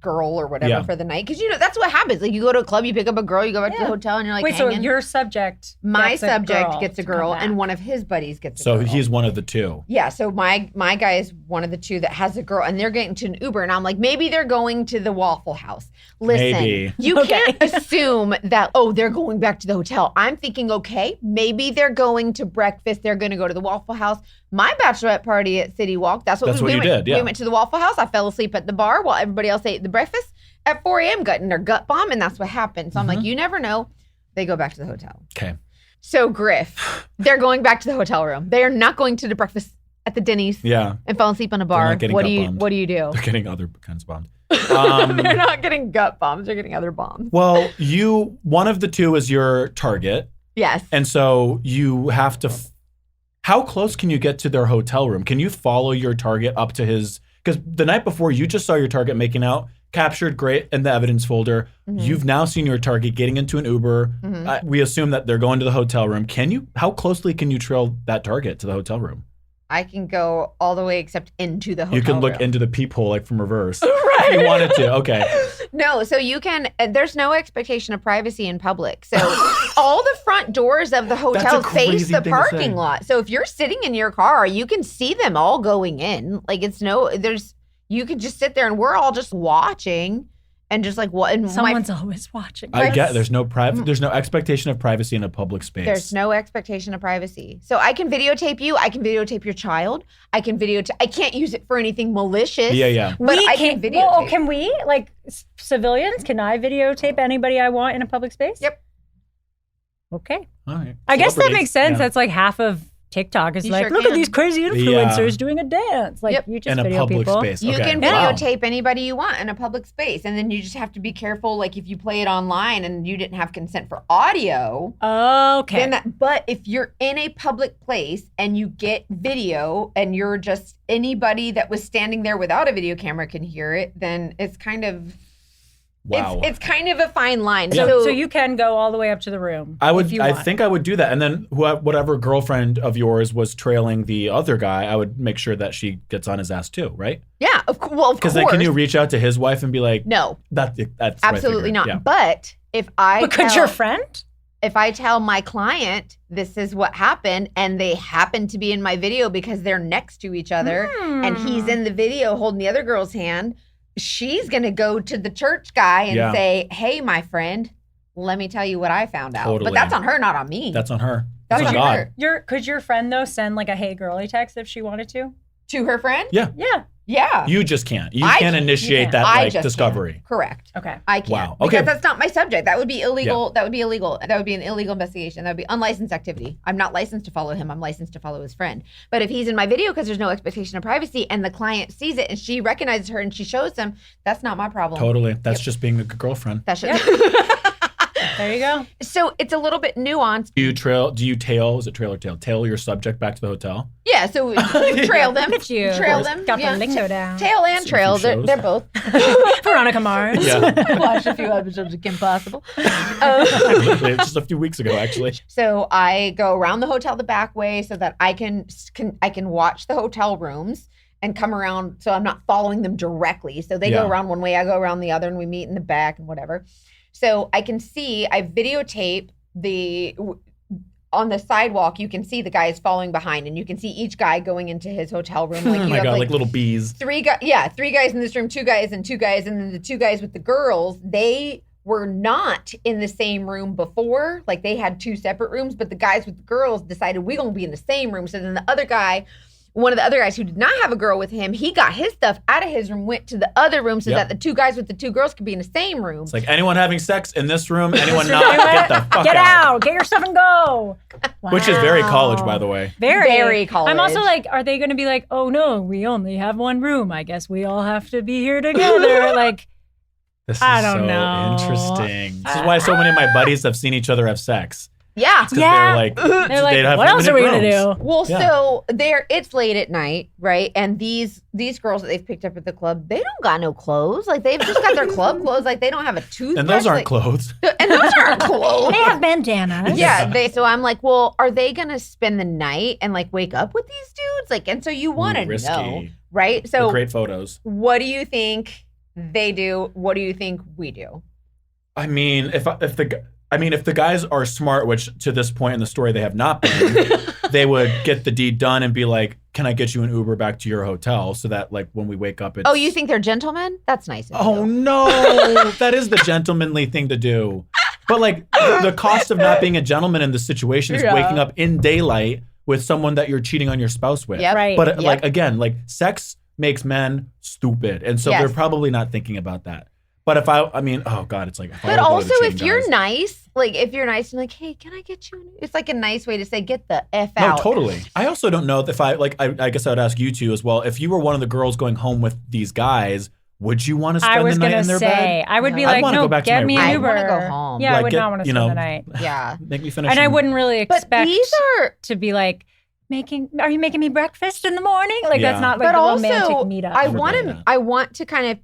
Speaker 2: girl or whatever for the night, because that's what happens. Like you go to a club, you pick up a girl, you go back to the hotel, and you're like,
Speaker 3: wait,
Speaker 2: hanging.
Speaker 3: So your subject,
Speaker 2: my subject gets a girl, and one of his buddies gets a girl.
Speaker 4: So he's one of the 2.
Speaker 2: Yeah. So my guy is one of the 2 that has a girl, and they're getting to an Uber, and I'm like, maybe they're going to the Waffle House. Listen, you can't assume that they're going back to the hotel. I'm thinking, okay, maybe they're going to breakfast. They're going to go to the Waffle House. My bachelorette party at CityWalk. That's what we did. Yeah. We went to the Waffle House. I fell asleep at the bar while everybody else ate the breakfast. At 4 a.m. getting their gut bomb, and that's what happened. So I'm like, you never know. They go back to the hotel.
Speaker 4: Okay.
Speaker 2: So Griff, they're going back to the hotel room. They are not going to the breakfast at the Denny's.
Speaker 4: Yeah.
Speaker 2: And falling asleep on a bar. What do you do?
Speaker 4: They're getting other kinds of bombs.
Speaker 2: They're not getting gut bombs. They're getting other bombs.
Speaker 4: Well, one of the 2 is your target.
Speaker 2: Yes.
Speaker 4: And so you have to. How close can you get to their hotel room? Can you follow your target up to his? Because the night before, you just saw your target making out. Captured, great, in the evidence folder. You've now seen your target getting into an Uber. We assume that they're going to the hotel room. How closely can you trail that target to the hotel room?
Speaker 2: I can go all the way except into the hotel room.
Speaker 4: You can look into the peephole like from reverse.
Speaker 2: Right.
Speaker 4: If you wanted to. Okay.
Speaker 2: No, so you can, there's no expectation of privacy in public. So all the front doors of the hotel face the parking lot. So if you're sitting in your car, you can see them all going in. Like you could just sit there, and we're all just watching and just like what. And
Speaker 3: someone's always watching.
Speaker 4: I get there's no expectation of privacy in a public space.
Speaker 2: There's no expectation of privacy. So I can videotape you. I can videotape your child. I can't use it for anything malicious.
Speaker 4: Yeah.
Speaker 2: But I can videotape.
Speaker 3: Well, can we, like civilians? Can I videotape anybody I want in a public space?
Speaker 2: Yep.
Speaker 3: Okay.
Speaker 4: All right.
Speaker 3: I guess that makes sense. That's like half of TikTok is look at these crazy influencers doing a dance. Like you just
Speaker 4: in
Speaker 3: video
Speaker 4: a public
Speaker 3: people.
Speaker 4: space.
Speaker 2: You can videotape anybody you want in a public space, and then you just have to be careful. Like if you play it online and you didn't have consent for audio.
Speaker 3: Okay.
Speaker 2: But if you're in a public place and you get video, and you're just anybody that was standing there without a video camera can hear it, then it's kind of.
Speaker 4: Wow.
Speaker 2: It's kind of a fine line.
Speaker 3: Yeah. So you can go all the way up to the room.
Speaker 4: I think I would do that. And then whatever girlfriend of yours was trailing the other guy, I would make sure that she gets on his ass too, right?
Speaker 2: Yeah, of course.
Speaker 4: Because then can you reach out to his wife and be like,
Speaker 2: no.
Speaker 4: That's
Speaker 2: absolutely not.
Speaker 4: Yeah.
Speaker 3: But could your friend?
Speaker 2: If I tell my client this is what happened, and they happen to be in my video because they're next to each other, and he's in the video holding the other girl's hand, she's going to go to the church guy and say, hey, my friend, let me tell you what I found out.
Speaker 4: Totally.
Speaker 2: But that's on her, not on me.
Speaker 4: That's on her.
Speaker 2: That's
Speaker 4: Oh,
Speaker 2: on
Speaker 4: God.
Speaker 2: her.
Speaker 3: Could your friend though send like a hey girly text if she wanted to?
Speaker 2: To her friend?
Speaker 4: Yeah.
Speaker 3: Yeah.
Speaker 2: Yeah.
Speaker 4: You just can't. You
Speaker 2: I
Speaker 4: can't
Speaker 2: can't.
Speaker 4: initiate
Speaker 3: You
Speaker 4: that
Speaker 2: I
Speaker 4: like
Speaker 2: just
Speaker 4: discovery.
Speaker 2: can't. Correct.
Speaker 3: Okay.
Speaker 2: I can't.
Speaker 4: Wow. Okay.
Speaker 2: Because that's not my subject. That would be illegal. That would be illegal. That would be an illegal investigation. That would be unlicensed activity. I'm not licensed to follow him. I'm licensed to follow his friend. But if he's in my video because there's no expectation of privacy and the client sees it and she recognizes her and she shows him, that's not my problem.
Speaker 4: Totally. That's just being a good girlfriend.
Speaker 2: That should.
Speaker 3: There you go.
Speaker 2: So it's a little bit nuanced.
Speaker 4: Do you tail? Is it trail or tail? Tail your subject back to the hotel?
Speaker 2: Yeah. So we trail them.
Speaker 3: Look at you.
Speaker 2: Trail them.
Speaker 3: Got
Speaker 2: yeah.
Speaker 3: the lingo down.
Speaker 2: Tail and
Speaker 4: Seen a
Speaker 2: trail.
Speaker 4: few
Speaker 2: They're
Speaker 4: shows.
Speaker 2: both.
Speaker 3: Veronica Mars.
Speaker 4: Yeah.
Speaker 2: Watched a few episodes of Kim Possible.
Speaker 4: Literally, just a few weeks ago, actually.
Speaker 2: So I go around the hotel the back way so that I can watch the hotel rooms and come around. So I'm not following them directly. So they go around one way, I go around the other, and we meet in the back and whatever. So I can see, I videotape on the sidewalk, you can see the guys following behind, and you can see each guy going into his hotel room. Like
Speaker 4: Oh my God, like little bees.
Speaker 2: three guys in this room, two guys, and then the two guys with the girls, they were not in the same room before. Like they had two separate rooms, but the guys with the girls decided we're going to be in the same room. So then the other guy, one of the other guys who did not have a girl with him, he got his stuff out of his room, went to the other room so that the two guys with the two girls could be in the same room.
Speaker 4: It's like anyone having sex in this room, anyone not, get the fuck
Speaker 3: Get
Speaker 4: out.
Speaker 3: out. Get your stuff and go.
Speaker 4: Which is very college, by the way.
Speaker 2: Very college.
Speaker 3: I'm also like, are they going to be like, oh no, we only have one room. I guess we all have to be here together. Like,
Speaker 4: This is
Speaker 3: I don't
Speaker 4: so
Speaker 3: know.
Speaker 4: interesting. This is why so many of my buddies have seen each other have sex.
Speaker 2: Yeah.
Speaker 4: Because they're like,
Speaker 3: they're like,
Speaker 4: they'd have
Speaker 3: what else are we going
Speaker 4: limited
Speaker 3: to
Speaker 4: rooms.
Speaker 3: do?
Speaker 2: Well,
Speaker 4: Yeah.
Speaker 2: so it's late at night, right? And these girls that they've picked up at the club, they don't got no clothes. Like they've just got their club clothes. Like they don't have a toothbrush.
Speaker 4: And those aren't
Speaker 2: like,
Speaker 4: clothes.
Speaker 2: And those aren't clothes.
Speaker 3: They have bandanas.
Speaker 2: Yeah, so I'm like, well, are they gonna spend the night and like wake up with these dudes? Like, and so you want to
Speaker 4: Risky.
Speaker 2: know, right?
Speaker 4: They're
Speaker 2: So
Speaker 4: great photos.
Speaker 2: what do you think they do? What do you think we do?
Speaker 4: I mean, if the guys are smart, which to this point in the story they have not been, they would get the deed done and be like, "Can I get you an Uber back to your hotel so that like when we wake up, it's."
Speaker 2: Oh, you think they're gentlemen? That's nice. Of
Speaker 4: Oh
Speaker 2: you.
Speaker 4: no, that is the gentlemanly thing to do. But like the cost of not being a gentleman in this situation is waking up in daylight with someone that you're cheating on your spouse with.
Speaker 2: Yep.
Speaker 3: Right.
Speaker 4: But
Speaker 2: Yep.
Speaker 4: like again, like sex makes men stupid, and so
Speaker 2: Yes.
Speaker 4: they're probably not thinking about that. But if I mean, oh God, it's like. If I
Speaker 2: But
Speaker 4: were to go to
Speaker 2: also,
Speaker 4: the cheating
Speaker 2: if you're
Speaker 4: guys-
Speaker 2: nice, like if you're nice and like, hey, can I get you? It's like a nice way to say, get the F
Speaker 4: No,
Speaker 2: out.
Speaker 4: totally. I also don't know if I guess I would ask you two as well. If you were one of the girls going home with these guys, would you want to
Speaker 3: I
Speaker 4: spend
Speaker 3: was
Speaker 4: the night
Speaker 3: going
Speaker 4: in
Speaker 3: to
Speaker 4: their
Speaker 3: say,
Speaker 4: bed?
Speaker 3: I would be
Speaker 2: No.
Speaker 4: I'd
Speaker 3: like,
Speaker 4: wanna
Speaker 3: no,
Speaker 4: go back to
Speaker 3: get
Speaker 4: my
Speaker 3: me
Speaker 4: room.
Speaker 3: an
Speaker 2: I
Speaker 3: Uber.
Speaker 2: wanna go home.
Speaker 3: Yeah, I
Speaker 4: Like,
Speaker 3: would
Speaker 4: get-
Speaker 3: not want to
Speaker 4: you
Speaker 3: spend
Speaker 4: know,
Speaker 3: the night.
Speaker 2: Yeah.
Speaker 4: Make me finish.
Speaker 3: And I wouldn't really
Speaker 2: But
Speaker 3: expect
Speaker 2: these are
Speaker 3: to be like, are you making me breakfast in the morning? Like,
Speaker 4: Yeah.
Speaker 3: that's not like
Speaker 2: but
Speaker 3: the
Speaker 2: also,
Speaker 3: romantic meetup.
Speaker 2: I
Speaker 4: Never
Speaker 2: want
Speaker 4: done
Speaker 2: to.
Speaker 4: that.
Speaker 2: I want to kind of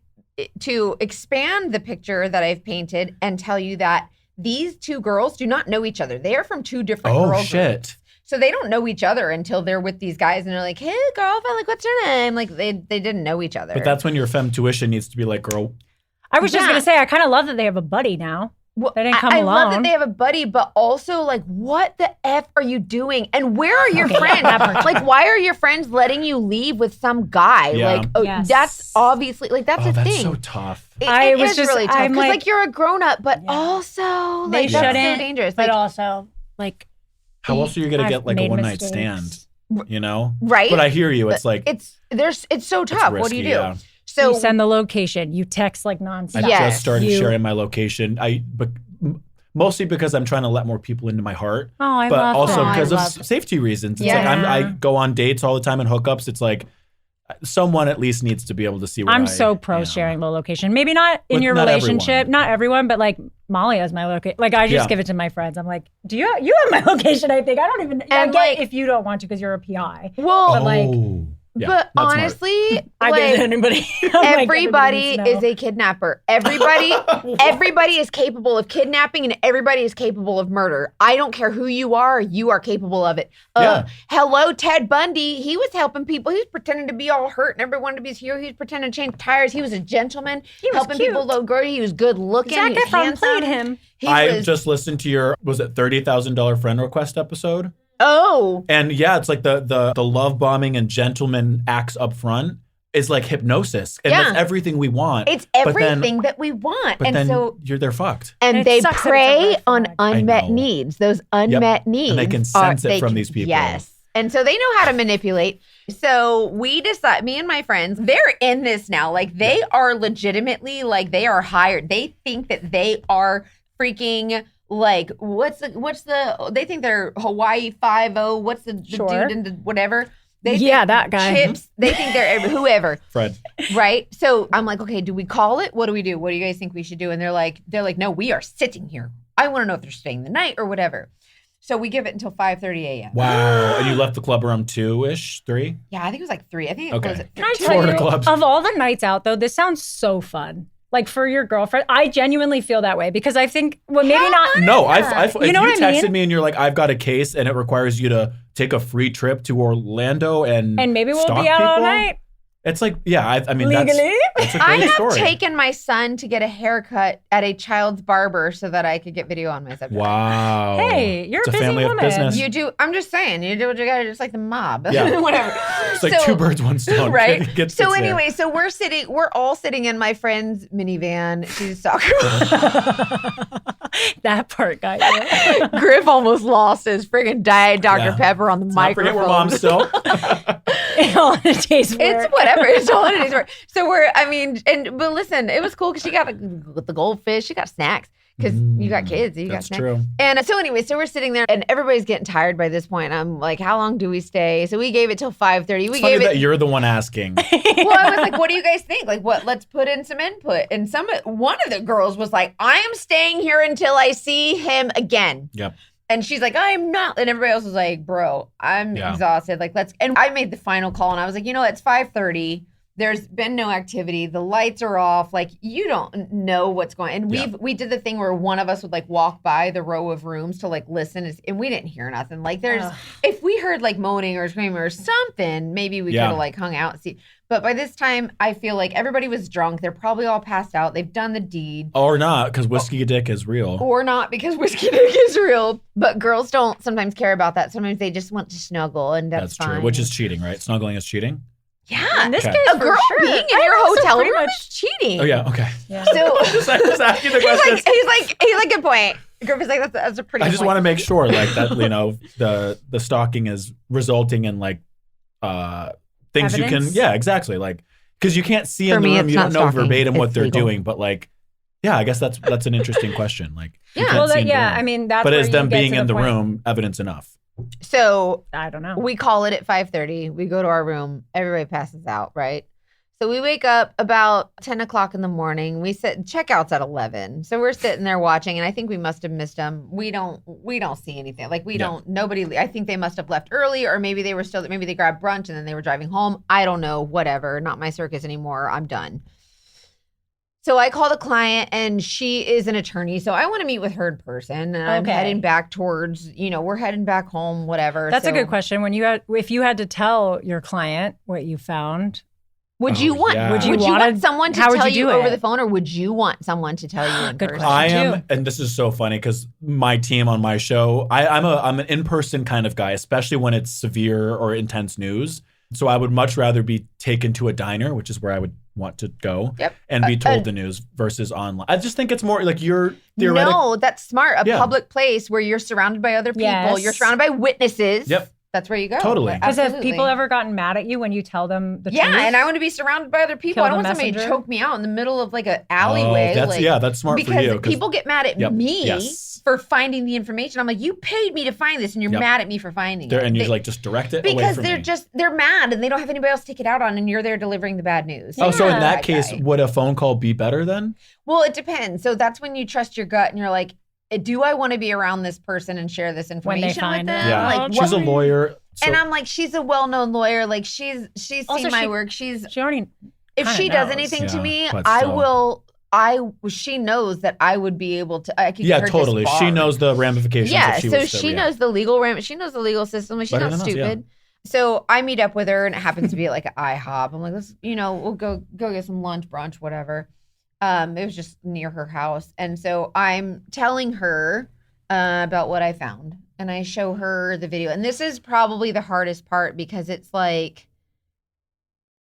Speaker 2: to expand the picture that I've painted and tell you that these two girls do not know each other. They are from two different
Speaker 4: Oh
Speaker 2: girl
Speaker 4: shit.
Speaker 2: groups. So they don't know each other until they're with these guys and they're like, "Hey, girlfriend, like, what's your name?" Like they didn't know each other.
Speaker 4: But that's when your femme tuition needs to be like, girl.
Speaker 3: I was just
Speaker 2: Yeah.
Speaker 3: going to say, I kind of love that they have a buddy now.
Speaker 2: Well,
Speaker 3: They didn't come
Speaker 2: I love that
Speaker 3: alone.
Speaker 2: they have a buddy, but also like, what the F are you doing? And where are your
Speaker 3: Okay,
Speaker 2: friends?
Speaker 3: that part.
Speaker 2: Like, why are your friends letting you leave with some guy?
Speaker 4: Yeah.
Speaker 2: Like, oh,
Speaker 3: Yes.
Speaker 2: that's obviously like that's
Speaker 4: Oh,
Speaker 2: a
Speaker 4: that's
Speaker 2: thing.
Speaker 4: so tough.
Speaker 2: It
Speaker 3: was
Speaker 2: is
Speaker 3: just-
Speaker 2: really tough
Speaker 3: I'm
Speaker 2: because
Speaker 3: like-
Speaker 2: you're a grown up, but
Speaker 3: Yeah.
Speaker 2: also
Speaker 3: They
Speaker 2: like that's so
Speaker 3: shouldn't,
Speaker 2: dangerous.
Speaker 3: But
Speaker 2: Like,
Speaker 3: also, like,
Speaker 4: How else are you gonna
Speaker 3: I've
Speaker 4: get like a
Speaker 3: made
Speaker 4: one night
Speaker 3: mistakes.
Speaker 4: stand? You know.
Speaker 2: right?
Speaker 4: But I hear you. It's like
Speaker 2: it's so
Speaker 4: it's
Speaker 2: tough. What do you
Speaker 4: risky,
Speaker 2: do?
Speaker 4: yeah.
Speaker 2: So
Speaker 3: you send the location, you text like nonstop.
Speaker 4: I
Speaker 2: Yes.
Speaker 4: just started
Speaker 3: You-
Speaker 4: sharing my location. Mostly because I'm trying to let more people into my heart,
Speaker 3: Oh, I
Speaker 4: but
Speaker 3: love
Speaker 4: also
Speaker 3: that.
Speaker 4: because of
Speaker 2: I love-
Speaker 4: safety reasons. It's
Speaker 2: Yeah.
Speaker 4: like I go on dates all the time and hookups. It's like someone at least needs to be able to see. Where
Speaker 3: I'm
Speaker 4: I
Speaker 3: so pro
Speaker 4: am.
Speaker 3: sharing the location. Maybe not in
Speaker 4: With
Speaker 3: your
Speaker 4: not
Speaker 3: relationship,
Speaker 4: everyone.
Speaker 3: not everyone, but like Molly has my location. Like I just
Speaker 4: Yeah.
Speaker 3: give it to my friends. I'm like, do you have my location? I think I don't even. I
Speaker 2: And,
Speaker 3: get
Speaker 2: like-
Speaker 3: if you don't want to because you're a PI.
Speaker 2: well,
Speaker 3: But, like,
Speaker 4: Oh. Yeah,
Speaker 2: but
Speaker 4: not smart.
Speaker 2: honestly,
Speaker 3: I
Speaker 2: like,
Speaker 3: give it to anybody. I'm like,
Speaker 2: everybody
Speaker 3: needs to
Speaker 2: is
Speaker 3: know.
Speaker 2: a kidnapper. Everybody is capable of kidnapping and everybody is capable of murder. I don't care who you are capable of it. Hello, Ted Bundy. He was helping people. He was pretending to be all hurt and everyone to be his hero. He was pretending to change tires. He was a gentleman.
Speaker 3: He was
Speaker 2: helping
Speaker 3: cute.
Speaker 2: people load groceries. He was good looking.
Speaker 3: Zac
Speaker 2: He was
Speaker 3: Efron
Speaker 2: handsome.
Speaker 3: played him.
Speaker 2: He
Speaker 4: I
Speaker 2: was,
Speaker 4: just listened to your $30,000 friend request episode,
Speaker 2: oh,
Speaker 4: and yeah, it's like the love bombing and gentleman acts up front. is like hypnosis. And that's everything we want.
Speaker 2: It's everything that we want.
Speaker 4: But
Speaker 2: and
Speaker 4: then
Speaker 2: so
Speaker 4: they're fucked.
Speaker 2: And they prey on unmet
Speaker 4: know.
Speaker 2: needs. Those unmet needs.
Speaker 4: And they can sense it from these people.
Speaker 2: Yes. And so they know how to manipulate. So we decide, me and my friends, they're in this now. Like they are legitimately, like they are hired. They think that they are freaking like, they think they're Hawaii 5-0. What's the dude in the whatever?
Speaker 3: That guy.
Speaker 2: Chips. They think they're whoever.
Speaker 4: Fred.
Speaker 2: Right? So I'm like, okay, do we call it? What do we do? What do you guys think we should do? And they're like, no, we are sitting here. I want to know if they're staying the night or whatever. So we give it until 5:30 a.m.
Speaker 4: Wow. And you left the club around 2-ish, 3?
Speaker 2: Yeah, I think it was like 3. I think it was at 3.
Speaker 3: Can I tell you,
Speaker 4: clubs.
Speaker 3: of all the nights out, though, this sounds so fun. Like for your girlfriend, I genuinely feel that way because I think, well, maybe not.
Speaker 4: No, if
Speaker 3: you know what I
Speaker 4: texted
Speaker 3: mean?
Speaker 4: me and you're like, I've got a case and it requires you to take a free trip to Orlando and
Speaker 3: maybe we'll
Speaker 4: stalk
Speaker 3: be out all
Speaker 4: people,
Speaker 3: night.
Speaker 4: It's like, I mean,
Speaker 3: legally.
Speaker 4: that's a
Speaker 2: I
Speaker 4: great
Speaker 2: have
Speaker 4: story.
Speaker 2: taken my son to get a haircut at a child's barber so that I could get video on my subject.
Speaker 4: Wow.
Speaker 3: Hey, you're
Speaker 4: It's
Speaker 3: a busy
Speaker 4: family of
Speaker 3: woman.
Speaker 4: business.
Speaker 2: You do. I'm just saying. You do what you got to do. It's like the mob.
Speaker 4: Yeah.
Speaker 2: Whatever.
Speaker 4: It's like 2 birds, 1 stone.
Speaker 2: Right.
Speaker 4: Get
Speaker 2: So
Speaker 4: there.
Speaker 2: anyway, so we're all sitting in my friend's minivan. She's a soccer.
Speaker 3: That part got you.
Speaker 2: Griff almost lost his friggin' Diet Dr.
Speaker 4: Yeah.
Speaker 2: Pepper on the
Speaker 4: Don't
Speaker 2: microphone.
Speaker 4: forget we're moms still.
Speaker 3: All in a day's work.
Speaker 2: It's whatever. It's all in his work. So but listen, it was cool because she got with the goldfish. She got snacks because you got kids. You got
Speaker 4: That's
Speaker 2: snacks.
Speaker 4: true.
Speaker 2: And so anyway, so we're sitting there and everybody's getting tired by this point. I'm like, how long do we stay? So we gave it till 5:30.
Speaker 4: It's funny that you're the one asking.
Speaker 2: Well, I was like, what do you guys think? Like, let's put in some input. And one of the girls was like, I am staying here until I see him again.
Speaker 4: Yep.
Speaker 2: And she's like, I'm not. And everybody else was like, bro, I'm exhausted. Like, and I made the final call and I was like, it's 5:30. There's been no activity. The lights are off. Like, you don't know what's going on. And we did the thing where one of us would like walk by the row of rooms to like listen. And we didn't hear nothing. Like if we heard like moaning or screaming or something, maybe we could have like hung out and see. But by this time, I feel like everybody was drunk. They're probably all passed out. They've done the deed.
Speaker 4: Or not, because whiskey dick is real.
Speaker 2: Or not, because whiskey dick is real. But girls don't sometimes care about that. Sometimes they just want to snuggle, and that's fine.
Speaker 4: True, which is cheating, right? Snuggling is cheating?
Speaker 2: Yeah.
Speaker 3: In this
Speaker 4: Okay.
Speaker 3: case,
Speaker 2: A girl
Speaker 3: for sure.
Speaker 2: being in your hotel room
Speaker 3: much
Speaker 2: is cheating.
Speaker 4: Oh, yeah, okay.
Speaker 3: Yeah.
Speaker 2: So
Speaker 4: just asking the questions.
Speaker 2: he's like, good point. Griff is like, that's a pretty good
Speaker 4: I just
Speaker 2: point.
Speaker 4: want to make sure, like, that, the stalking is resulting in, like, things
Speaker 3: Evidence?
Speaker 4: you can, yeah, exactly. Like, because you can't see
Speaker 2: For
Speaker 4: in the
Speaker 2: me,
Speaker 4: room,
Speaker 2: it's
Speaker 4: you
Speaker 2: not
Speaker 4: don't know
Speaker 2: stalking.
Speaker 4: verbatim what
Speaker 2: It's
Speaker 4: they're
Speaker 2: legal.
Speaker 4: doing, but, like, yeah, I guess that's an interesting question. Like, you
Speaker 2: Yeah.
Speaker 4: can't
Speaker 3: Well,
Speaker 4: see in the room.
Speaker 3: I mean, that's
Speaker 4: But
Speaker 3: where
Speaker 4: is
Speaker 3: you
Speaker 4: them
Speaker 3: get
Speaker 4: being
Speaker 3: to
Speaker 4: in the
Speaker 3: point.
Speaker 4: room evidence enough?
Speaker 2: So
Speaker 3: I don't know.
Speaker 2: we call it at 5:30. We go to our room. Everybody passes out, right? So we wake up about 10 o'clock in the morning. We sit checkout's at 11. So we're sitting there watching, and I think we must have missed them. We don't see anything. Like nobody, I think they must have left early, or maybe maybe they grabbed brunch and then they were driving home. I don't know, whatever. Not my circus anymore. I'm done. So I call the client, and she is an attorney. So I want to meet with her in person, and I'm heading back towards, we're heading back home, whatever.
Speaker 3: That's a
Speaker 2: So
Speaker 3: good question. If you had to tell your client what you found,
Speaker 2: Would you want someone to tell you over the phone, or would you want someone to tell you in
Speaker 3: Good
Speaker 2: person?
Speaker 3: question.
Speaker 4: I am, and this is so funny because my team on my show, I'm an in-person kind of guy, especially when it's severe or intense news. So I would much rather be taken to a diner, which is where I would want to go, and be told the news versus online. I just think it's more like you're theoretic.
Speaker 2: No, that's smart. A public place where you're surrounded by other people.
Speaker 3: Yes.
Speaker 2: You're surrounded by witnesses.
Speaker 4: Yep.
Speaker 2: That's where you go.
Speaker 4: Totally.
Speaker 3: because have
Speaker 2: Absolutely.
Speaker 3: people ever gotten mad at you when you tell them the truth?
Speaker 2: Yeah, and I want to be surrounded by other people.
Speaker 3: Kill
Speaker 2: I don't
Speaker 3: the
Speaker 2: want somebody to
Speaker 3: messenger?
Speaker 2: choke me out in the middle of like an alleyway.
Speaker 4: That's smart
Speaker 2: because
Speaker 4: for you.
Speaker 2: people get mad at me for finding the information. I'm like, you paid me to find this, and you're mad at me for finding it.
Speaker 4: And you like just direct it away
Speaker 2: because
Speaker 4: from
Speaker 2: they're
Speaker 4: me.
Speaker 2: they're mad and they don't have anybody else to take it out on, and you're there delivering the bad news.
Speaker 4: Oh, so in
Speaker 3: Yeah.
Speaker 4: that
Speaker 2: Bad
Speaker 4: case,
Speaker 2: guy.
Speaker 4: would a phone call be better then?
Speaker 2: Well, it depends. So that's when you trust your gut and you're like, do I want to be around this person and share this
Speaker 3: When they
Speaker 2: information
Speaker 3: find
Speaker 2: with them?
Speaker 3: it.
Speaker 4: Yeah,
Speaker 2: Like,
Speaker 4: she's a
Speaker 2: what-
Speaker 4: lawyer. So,
Speaker 2: and I'm like, she's a well-known lawyer. Like she's
Speaker 3: Also,
Speaker 2: seen my
Speaker 3: she-
Speaker 2: work.
Speaker 3: She already
Speaker 2: If
Speaker 3: kinda
Speaker 2: she does
Speaker 3: knows.
Speaker 2: anything to
Speaker 4: Yeah,
Speaker 2: me,
Speaker 4: but
Speaker 2: I
Speaker 4: still.
Speaker 2: will. She knows that I would be able to. I could
Speaker 4: yeah,
Speaker 2: get her
Speaker 4: totally. She
Speaker 2: disbarred.
Speaker 4: knows the ramifications.
Speaker 2: Yeah,
Speaker 4: if she
Speaker 2: so
Speaker 4: was to
Speaker 2: she
Speaker 4: react.
Speaker 2: knows she knows the legal system. She's
Speaker 4: Better
Speaker 2: not
Speaker 4: than us, yeah.
Speaker 2: stupid. So I meet up with her, and it happens to be at like an IHOP. I'm like, let's, we'll go get some lunch, brunch, whatever. It was just near her house, and so I'm telling her about what I found, and I show her the video. And this is probably the hardest part because it's like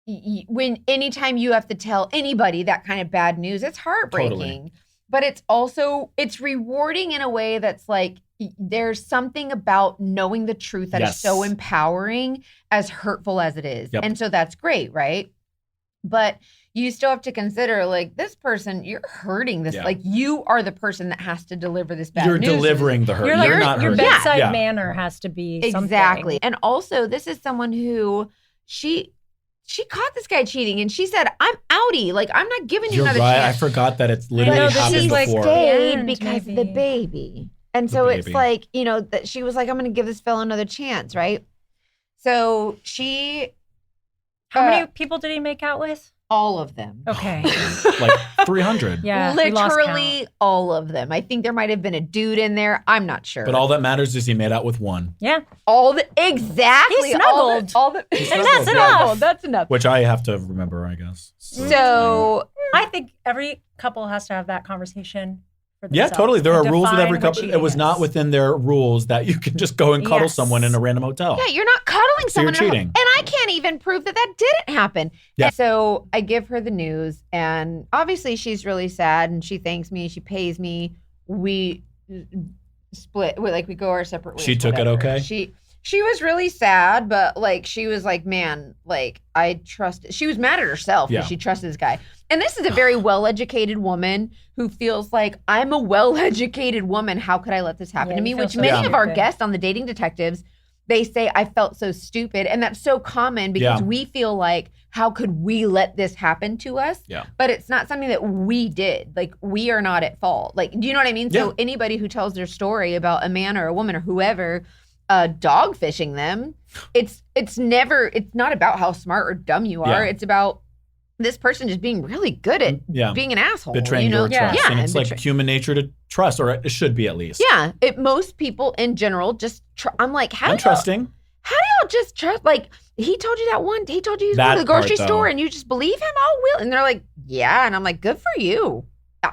Speaker 2: anytime you have to tell anybody that kind of bad news, it's heartbreaking.
Speaker 4: Totally.
Speaker 2: But it's rewarding in a way that's like, there's something about knowing the truth that is so empowering, as hurtful as it is.
Speaker 4: Yep.
Speaker 2: And so that's great, right? But you still have to consider, like, this person, you're hurting this.
Speaker 4: Yeah.
Speaker 2: Like, you are the person that has to deliver this bad
Speaker 4: You're
Speaker 2: news.
Speaker 4: delivering the hurt.
Speaker 3: You're like,
Speaker 4: You're not
Speaker 3: your
Speaker 4: hurting.
Speaker 3: bedside manner has to be
Speaker 2: Exactly.
Speaker 3: something.
Speaker 2: And also, this is someone who she caught this guy cheating, and she said, I'm outie. Like, I'm not giving you
Speaker 4: You're
Speaker 2: another
Speaker 4: right.
Speaker 2: chance.
Speaker 4: I forgot that it's literally
Speaker 3: know, this
Speaker 4: happened
Speaker 3: is like
Speaker 4: before.
Speaker 2: Stayed
Speaker 3: And
Speaker 2: because of
Speaker 3: maybe.
Speaker 2: the baby. And
Speaker 4: The
Speaker 2: so it's
Speaker 4: baby.
Speaker 2: like, you know, that she was like, I'm going to give this fella another chance, right? So she,
Speaker 3: How many people did he make out with?
Speaker 2: all of them.
Speaker 3: Okay.
Speaker 4: Like 300.
Speaker 3: Yeah. we lost
Speaker 2: Literally
Speaker 3: count.
Speaker 2: all of them. I think there might have been a dude in there. I'm not sure.
Speaker 4: But all that matters is he made out with one,
Speaker 3: Yeah.
Speaker 2: Exactly.
Speaker 3: He snuggled.
Speaker 2: All the
Speaker 4: He
Speaker 3: And that's
Speaker 4: snuggled,
Speaker 3: enough.
Speaker 2: That's enough.
Speaker 4: which I have to remember, I guess.
Speaker 2: So
Speaker 3: I think every couple has to have that conversation. For
Speaker 4: Yeah,
Speaker 3: themselves
Speaker 4: totally. There
Speaker 3: and
Speaker 4: are rules with
Speaker 3: define
Speaker 4: every
Speaker 3: what
Speaker 4: couple.
Speaker 3: cheating
Speaker 4: It was not
Speaker 3: is.
Speaker 4: within their rules that you can just go and cuddle
Speaker 3: Yes.
Speaker 4: someone in a random hotel.
Speaker 2: yeah, you're not cuddling
Speaker 4: So you're
Speaker 2: someone. in a-
Speaker 4: cheating.
Speaker 2: And I can't even prove that didn't happen.
Speaker 4: Yeah.
Speaker 2: And so I give her the news, and obviously she's really sad, and she thanks me. She pays me. We split. We go our separate ways.
Speaker 4: She took it
Speaker 2: whatever.
Speaker 4: okay?
Speaker 2: She was really sad, but like she was like, man, like I trust. She was mad at herself because
Speaker 4: Yeah.
Speaker 2: she trusted this guy. And this is a very well-educated woman who feels like, I'm a well-educated woman. How could I let this happen
Speaker 3: Yeah,
Speaker 2: to me?
Speaker 3: you feel
Speaker 2: Which
Speaker 3: so
Speaker 2: many of our
Speaker 3: stupid.
Speaker 2: guests on the Dating Detectives, they say, I felt so stupid. And that's so common because
Speaker 4: Yeah.
Speaker 2: we feel like, how could we let this happen to us?
Speaker 4: Yeah.
Speaker 2: But it's not something that we did. Like, we are not at fault. Like, do you know what I mean? So
Speaker 4: Yeah.
Speaker 2: anybody who tells their story about a man or a woman or whoever dog fishing them, it's not about how smart or dumb you are.
Speaker 4: Yeah.
Speaker 2: It's about this person just being really good at
Speaker 4: Yeah.
Speaker 2: being an asshole.
Speaker 4: Betraying
Speaker 2: you know?
Speaker 4: your trust.
Speaker 2: Yeah,
Speaker 4: And it's like
Speaker 2: betray-
Speaker 4: human nature to trust, or it should be at least.
Speaker 2: Yeah, most people in general just. I'm like, how
Speaker 4: I'm
Speaker 2: do y'all
Speaker 4: trusting.
Speaker 2: just trust? Like, he told you that one. He told you he's
Speaker 4: That
Speaker 2: going to the grocery
Speaker 4: part,
Speaker 2: store,
Speaker 4: though.
Speaker 2: and you just believe him. Oh, will. And they're like, yeah. And I'm like, good for you.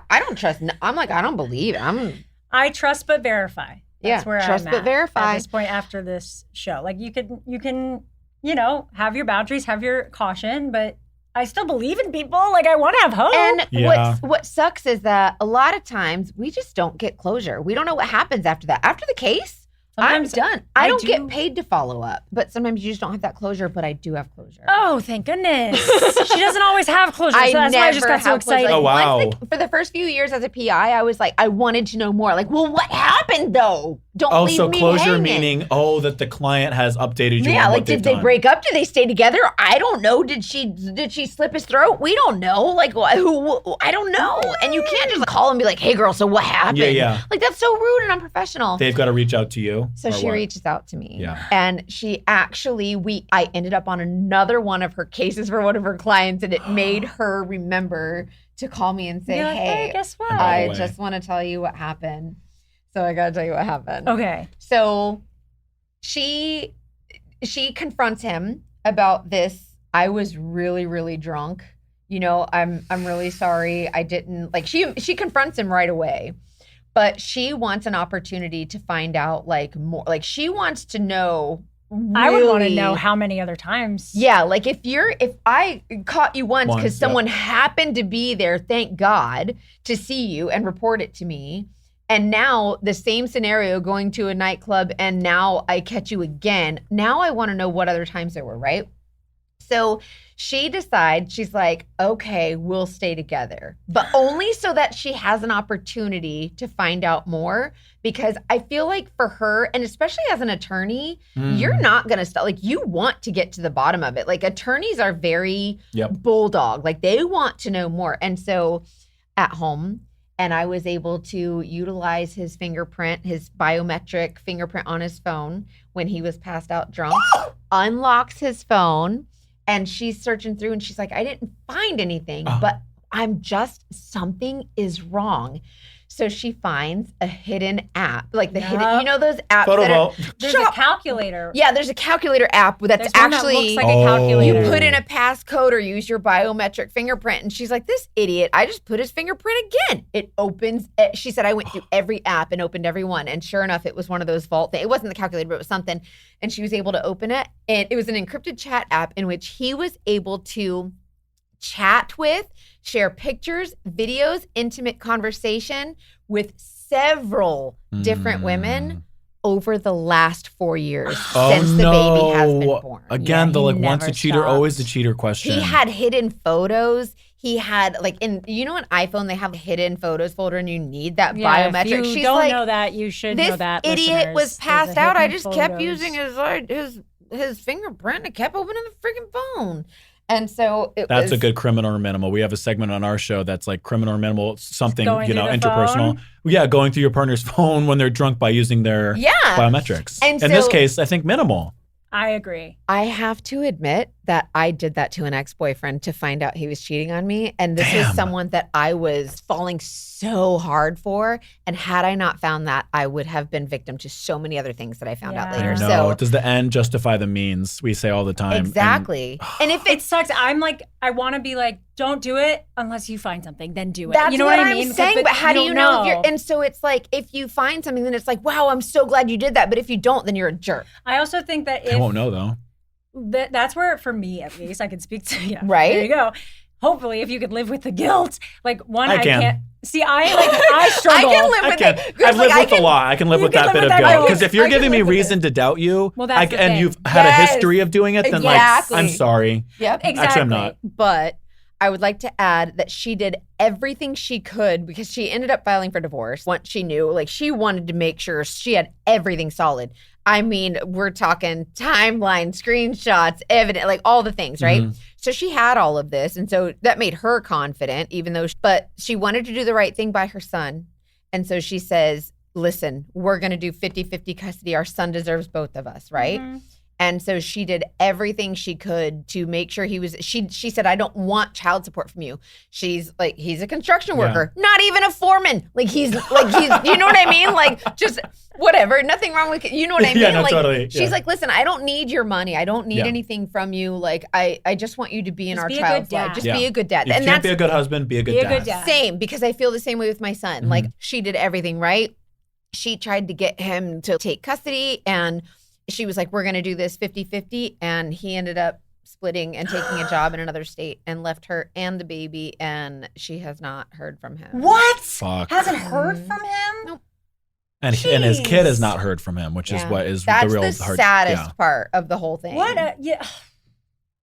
Speaker 2: I don't trust. I'm like, I don't believe it.
Speaker 3: I trust but verify. That's
Speaker 2: Yeah,
Speaker 3: where
Speaker 2: trust
Speaker 3: I'm
Speaker 2: but
Speaker 3: at
Speaker 2: verify.
Speaker 3: at this point after this show. Like you can, you know, have your boundaries, have your caution, but I still believe in people. Like I want to have hope.
Speaker 2: And
Speaker 4: Yeah.
Speaker 2: what sucks is that a lot of times we just don't get closure. We don't know what happens after that. After the case,
Speaker 3: Sometimes
Speaker 2: I'm done. I don't
Speaker 3: do-
Speaker 2: get paid to follow up, but sometimes you just don't have that closure. But I do have closure.
Speaker 3: Oh, thank goodness. She doesn't always have closure. So that's why I just got so
Speaker 2: have closure.
Speaker 3: excited.
Speaker 4: Oh,
Speaker 2: Like,
Speaker 4: wow.
Speaker 2: for the first few years as a PI, I was like, I wanted to know more. Like, well, what happened though? Don't
Speaker 4: Oh,
Speaker 2: leave
Speaker 4: so
Speaker 2: me
Speaker 4: closure
Speaker 2: hanging.
Speaker 4: meaning, that the client has updated you
Speaker 2: Yeah,
Speaker 4: on
Speaker 2: like
Speaker 4: what they've
Speaker 2: did they
Speaker 4: done.
Speaker 2: break up? Did they stay together? I don't know. Did she slip his throat? We don't know. Like who? I don't know. And you can't just call and be like, "Hey, girl, so what happened?"
Speaker 4: Yeah.
Speaker 2: Like that's so rude and unprofessional.
Speaker 4: They've got to reach out to you.
Speaker 2: So
Speaker 4: or
Speaker 2: she
Speaker 4: what?
Speaker 2: reaches out to me.
Speaker 4: Yeah.
Speaker 2: And she actually, I ended up on another one of her cases for one of her clients, and it made her remember to call me and say,
Speaker 3: You're like,
Speaker 2: hey,
Speaker 3: guess what?
Speaker 4: by the
Speaker 2: I
Speaker 4: way.
Speaker 2: just want to tell you what happened. So I got to tell you what happened.
Speaker 3: Okay.
Speaker 2: So she confronts him about this. I was really, really drunk. You know, I'm really sorry. I didn't like she confronts him right away. But she wants an opportunity to find out like more. Like she wants to know
Speaker 3: I would want to
Speaker 2: really-
Speaker 3: know how many other times.
Speaker 2: Yeah, like if I caught you once because
Speaker 4: Once, yeah.
Speaker 2: someone happened to be there, thank God, to see you and report it to me. And now the same scenario going to a nightclub and now I catch you again. Now I want to know what other times there were, right? So she decides, she's like, okay, we'll stay together, but only so that she has an opportunity to find out more. Because I feel like for her, and especially as an attorney, you're not going to stop. Like you want to get to the bottom of it. Like attorneys are very
Speaker 4: Yep.
Speaker 2: bulldog. Like they want to know more. And so at home, and I was able to utilize his fingerprint, his biometric fingerprint on his phone when he was passed out drunk, unlocks his phone, and she's searching through and she's like, I didn't find anything, but something is wrong. So she finds a hidden app, like the
Speaker 3: Yep.
Speaker 2: hidden, you know, those apps
Speaker 4: Photo
Speaker 2: that are,
Speaker 4: vault.
Speaker 3: There's a calculator.
Speaker 2: yeah, there's a calculator app that's
Speaker 3: There's one that
Speaker 2: actually,
Speaker 3: looks like a calculator.
Speaker 2: you put in a passcode or use your biometric fingerprint. And she's like, this idiot, I just put his fingerprint again. It opens, she said, I went through every app and opened every one. And sure enough, it was one of those vault things. It wasn't the calculator, but it was something. And she was able to open it. And it was an encrypted chat app in which he was able to chat with, share pictures, videos, intimate conversation with several different women over the last 4 years since the baby has been born.
Speaker 4: Again, the
Speaker 3: he
Speaker 4: like once a
Speaker 3: never
Speaker 4: cheater,
Speaker 3: stops.
Speaker 4: always a cheater question.
Speaker 2: He had hidden photos. He had like you know, an iPhone, they have a hidden photos folder and you need that biometric.
Speaker 3: If you
Speaker 2: She's
Speaker 3: don't
Speaker 2: like,
Speaker 3: know that, you should
Speaker 2: this
Speaker 3: know that.
Speaker 2: idiot
Speaker 3: listeners.
Speaker 2: was
Speaker 3: There's a
Speaker 2: passed out. I
Speaker 3: hidden
Speaker 2: just kept
Speaker 3: photos.
Speaker 2: using his fingerprint and it kept opening the freaking phone. And so
Speaker 4: That's
Speaker 2: was
Speaker 4: a good criminal or minimal. We have a segment on our show that's like criminal or minimal, something,
Speaker 3: Going
Speaker 4: you know,
Speaker 3: through the
Speaker 4: interpersonal.
Speaker 3: phone?
Speaker 4: Yeah, going through your partner's phone when they're drunk by using their biometrics.
Speaker 2: And
Speaker 4: in this
Speaker 2: so-
Speaker 4: case, I think minimal.
Speaker 3: I agree.
Speaker 2: I have to admit that I did that to an ex-boyfriend to find out he was cheating on me. And this was someone that I was falling so hard for. And had I not found that, I would have been victim to so many other things that I found out
Speaker 3: Yeah.
Speaker 2: later.
Speaker 4: No,
Speaker 2: So
Speaker 4: does the end justify the means? We say all the time.
Speaker 2: exactly. And if
Speaker 3: It
Speaker 2: it's
Speaker 3: sucks. I'm like, I want to be like, don't do it unless you find something, then do it.
Speaker 2: that's
Speaker 3: you know
Speaker 2: what
Speaker 3: I
Speaker 2: I'm
Speaker 3: mean?
Speaker 2: saying, but how do you
Speaker 3: don't
Speaker 2: know if you're, and so it's like, if you find something, then it's like, wow, I'm so glad you did that. But if you don't, then you're a jerk.
Speaker 3: I also think that
Speaker 4: I
Speaker 3: if
Speaker 4: won't know though.
Speaker 3: that's where, for me at least, I can speak to you.
Speaker 2: Right?
Speaker 3: There you go. Hopefully, if you could live with the guilt, like one,
Speaker 4: I
Speaker 3: I
Speaker 4: can.
Speaker 3: can't. See, I struggle.
Speaker 2: I can live
Speaker 4: I
Speaker 2: with
Speaker 4: can.
Speaker 2: it. Griff's
Speaker 4: I've lived
Speaker 2: like,
Speaker 4: with the law. I can live
Speaker 3: you
Speaker 4: with
Speaker 3: can
Speaker 4: that
Speaker 3: live
Speaker 4: bit
Speaker 3: with
Speaker 4: of
Speaker 3: that
Speaker 4: guilt.
Speaker 3: guilt.
Speaker 4: Because if you're
Speaker 3: I can
Speaker 4: giving me
Speaker 3: live with
Speaker 4: reason
Speaker 3: it.
Speaker 4: to doubt you,
Speaker 3: Well, that's the
Speaker 4: and
Speaker 3: thing.
Speaker 4: you've had
Speaker 2: Yes.
Speaker 4: a history of doing it, then
Speaker 2: Exactly.
Speaker 4: like, I'm sorry.
Speaker 2: Yep.
Speaker 3: Exactly.
Speaker 4: Actually, I'm not.
Speaker 2: But I would like to add that she did everything she could because she ended up filing for divorce once she knew, like she wanted to make sure she had everything solid. I mean, we're talking timeline, screenshots, evidence, like all the things, right?
Speaker 4: Mhm.
Speaker 2: So she had all of this. And so that made her confident, even though, but she wanted to do the right thing by her son. And so she says, listen, we're going to do 50-50 custody. Our son deserves both of us, right?
Speaker 3: Mhm.
Speaker 2: And so she did everything she could to make sure he was, she said, I don't want child support from you. She's like, he's a construction worker, not even a foreman. Like he's, you know what I mean? Like just whatever, nothing wrong with, you know what I mean?
Speaker 4: Yeah, no,
Speaker 2: like,
Speaker 4: totally.
Speaker 2: She's
Speaker 4: Yeah.
Speaker 2: like, listen, I don't need your money. I don't need
Speaker 4: Yeah.
Speaker 2: anything from you. Like I just want you to be in
Speaker 3: Just
Speaker 2: our
Speaker 3: be a
Speaker 2: child's
Speaker 3: good
Speaker 2: life.
Speaker 3: dad.
Speaker 2: Just
Speaker 4: Yeah.
Speaker 2: be a good dad.
Speaker 4: You
Speaker 2: And
Speaker 4: can't
Speaker 2: that's
Speaker 4: be a good husband, be a good
Speaker 3: Be a
Speaker 4: dad.
Speaker 3: good dad.
Speaker 2: same because I feel the same way with my son. Like she did everything right. She tried to get him to take custody and she was like, we're going to do this 50-50. And he ended up splitting and taking a job in another state and left her and the baby. And she has not heard from him.
Speaker 3: What?
Speaker 4: Fuck.
Speaker 3: Hasn't heard from him?
Speaker 2: Nope.
Speaker 4: And his kid has
Speaker 3: Jeez.
Speaker 4: not heard from him, which is
Speaker 2: Yeah.
Speaker 4: what is
Speaker 2: That's
Speaker 4: the real
Speaker 2: the
Speaker 4: hard.
Speaker 2: saddest
Speaker 4: Yeah.
Speaker 2: part of the whole thing.
Speaker 3: What? Yeah.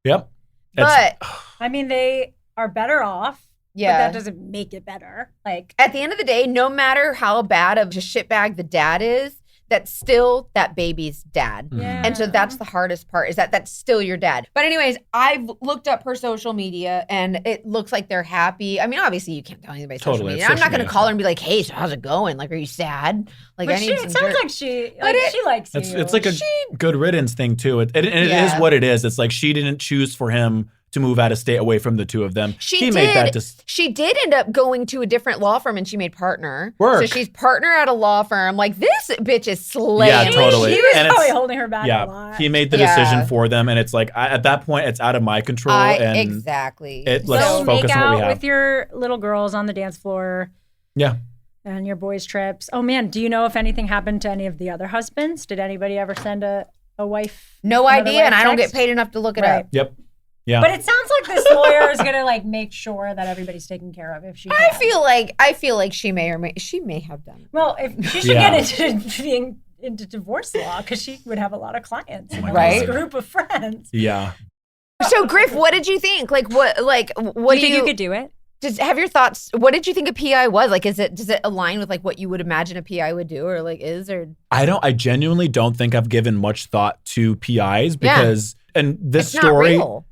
Speaker 4: Yep.
Speaker 2: But
Speaker 3: I mean, they are better off. But
Speaker 2: yeah.
Speaker 3: that doesn't make it better. Like,
Speaker 2: At the end of the day, no matter how bad of a shitbag the dad is, that's still that baby's dad.
Speaker 3: yeah.
Speaker 2: And so that's the hardest part is that that's still your dad. But anyways, I've looked up her social media and it looks like they're happy. I mean, obviously you can't tell anybody's social
Speaker 4: Totally,
Speaker 2: media.
Speaker 4: it's
Speaker 2: I'm not
Speaker 4: social
Speaker 2: going to
Speaker 4: media.
Speaker 2: call her and be like, hey, so how's it going? Like, are you sad? Like,
Speaker 3: But
Speaker 2: I need
Speaker 3: it
Speaker 2: some
Speaker 3: sounds
Speaker 2: dirt.
Speaker 3: like she
Speaker 2: it-
Speaker 3: likes you.
Speaker 4: It's like a good riddance thing too. It is
Speaker 2: Yeah.
Speaker 4: what it is. It's like she didn't choose for him to move out of state away from the two of them.
Speaker 2: She
Speaker 4: made that
Speaker 2: did. She did end up going to a different law firm and she made partner.
Speaker 4: Work.
Speaker 2: So she's partner at a law firm. Like, this bitch is slaying.
Speaker 4: Yeah, totally.
Speaker 3: She was
Speaker 4: And it's-
Speaker 3: probably holding her back a
Speaker 4: Yeah,
Speaker 3: lot.
Speaker 4: he made the
Speaker 2: Yeah.
Speaker 4: decision for them, and it's like at that point, it's out of my control. and
Speaker 2: exactly.
Speaker 4: let's
Speaker 3: so
Speaker 4: focus
Speaker 3: make
Speaker 4: on what
Speaker 3: out
Speaker 4: we have.
Speaker 3: with your little girls on the dance floor.
Speaker 4: Yeah.
Speaker 3: And your boys' trips. Oh man, do you know if anything happened to any of the other husbands? Did anybody ever send a wife?
Speaker 2: No
Speaker 3: another
Speaker 2: idea, and
Speaker 3: wife
Speaker 2: I don't get
Speaker 3: text?
Speaker 2: paid enough to look it
Speaker 3: Right.
Speaker 2: up.
Speaker 4: Yep. Yeah.
Speaker 3: But it sounds like this lawyer is gonna like make sure that everybody's taken care of if she.
Speaker 2: I
Speaker 3: can.
Speaker 2: feel like she may have done.
Speaker 3: Well, if she should
Speaker 4: Yeah.
Speaker 3: get into being into divorce law because she would have a lot of clients, and a
Speaker 2: Right.
Speaker 3: close group of friends.
Speaker 4: Yeah.
Speaker 2: So Griff, what did you think? What
Speaker 3: Do
Speaker 2: do
Speaker 3: you think
Speaker 2: you
Speaker 3: you could do it?
Speaker 2: just have your thoughts? What did you think a PI was? Like, does it align with like what you would imagine a PI would do, or like is or
Speaker 4: I genuinely don't think I've given much thought to PIs
Speaker 2: Yeah.
Speaker 4: because and this
Speaker 2: it's
Speaker 4: story
Speaker 2: not real.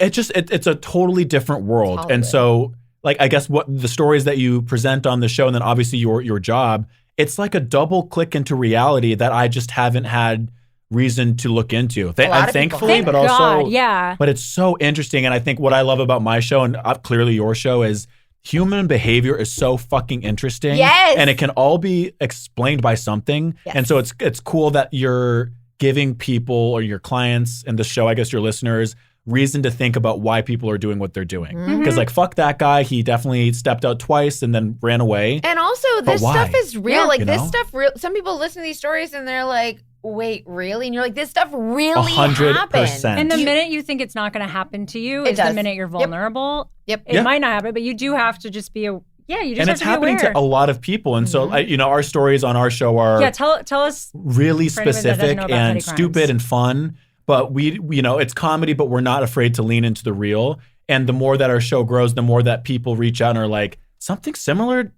Speaker 4: it's a totally different world.
Speaker 2: Hollywood.
Speaker 4: And so like I guess what the stories that you present on the show and then obviously your job, it's like a double click into reality that I just haven't had reason to look into.
Speaker 2: A lot of people
Speaker 4: Thankfully,
Speaker 2: haven't.
Speaker 4: but also
Speaker 3: God, yeah.
Speaker 4: but it's so interesting. And I think what I love about my show and clearly your show is human behavior is so fucking interesting.
Speaker 2: Yes.
Speaker 4: And it can all be explained by something.
Speaker 2: Yes.
Speaker 4: And so it's cool that you're giving people or your clients and the show, I guess your listeners, reason to think about why people are doing what they're doing. Because like, fuck that guy. He definitely stepped out twice and then ran away.
Speaker 2: And also, this
Speaker 4: why?
Speaker 2: stuff is real.
Speaker 3: Yeah.
Speaker 2: Like,
Speaker 4: You
Speaker 2: this
Speaker 4: know?
Speaker 2: stuff real. Some people listen to these stories and they're like, wait, really? And you're like, this stuff really
Speaker 4: 100%.
Speaker 2: happened.
Speaker 3: And the minute you think it's not going to happen to you,
Speaker 2: It
Speaker 3: it's the
Speaker 2: does.
Speaker 3: minute you're vulnerable.
Speaker 2: Yep.
Speaker 3: It might not happen, but you do have to just be you just
Speaker 4: And
Speaker 3: have
Speaker 4: it's
Speaker 3: to be
Speaker 4: happening
Speaker 3: aware.
Speaker 4: to a lot of people. And so, our stories on our show are
Speaker 3: Yeah, tell us.
Speaker 4: really
Speaker 3: For anyone that doesn't
Speaker 4: specific
Speaker 3: know about
Speaker 4: and
Speaker 3: petty crimes.
Speaker 4: stupid and fun. But it's comedy, but we're not afraid to lean into the real. And the more that our show grows, the more that people reach out and are like, something similar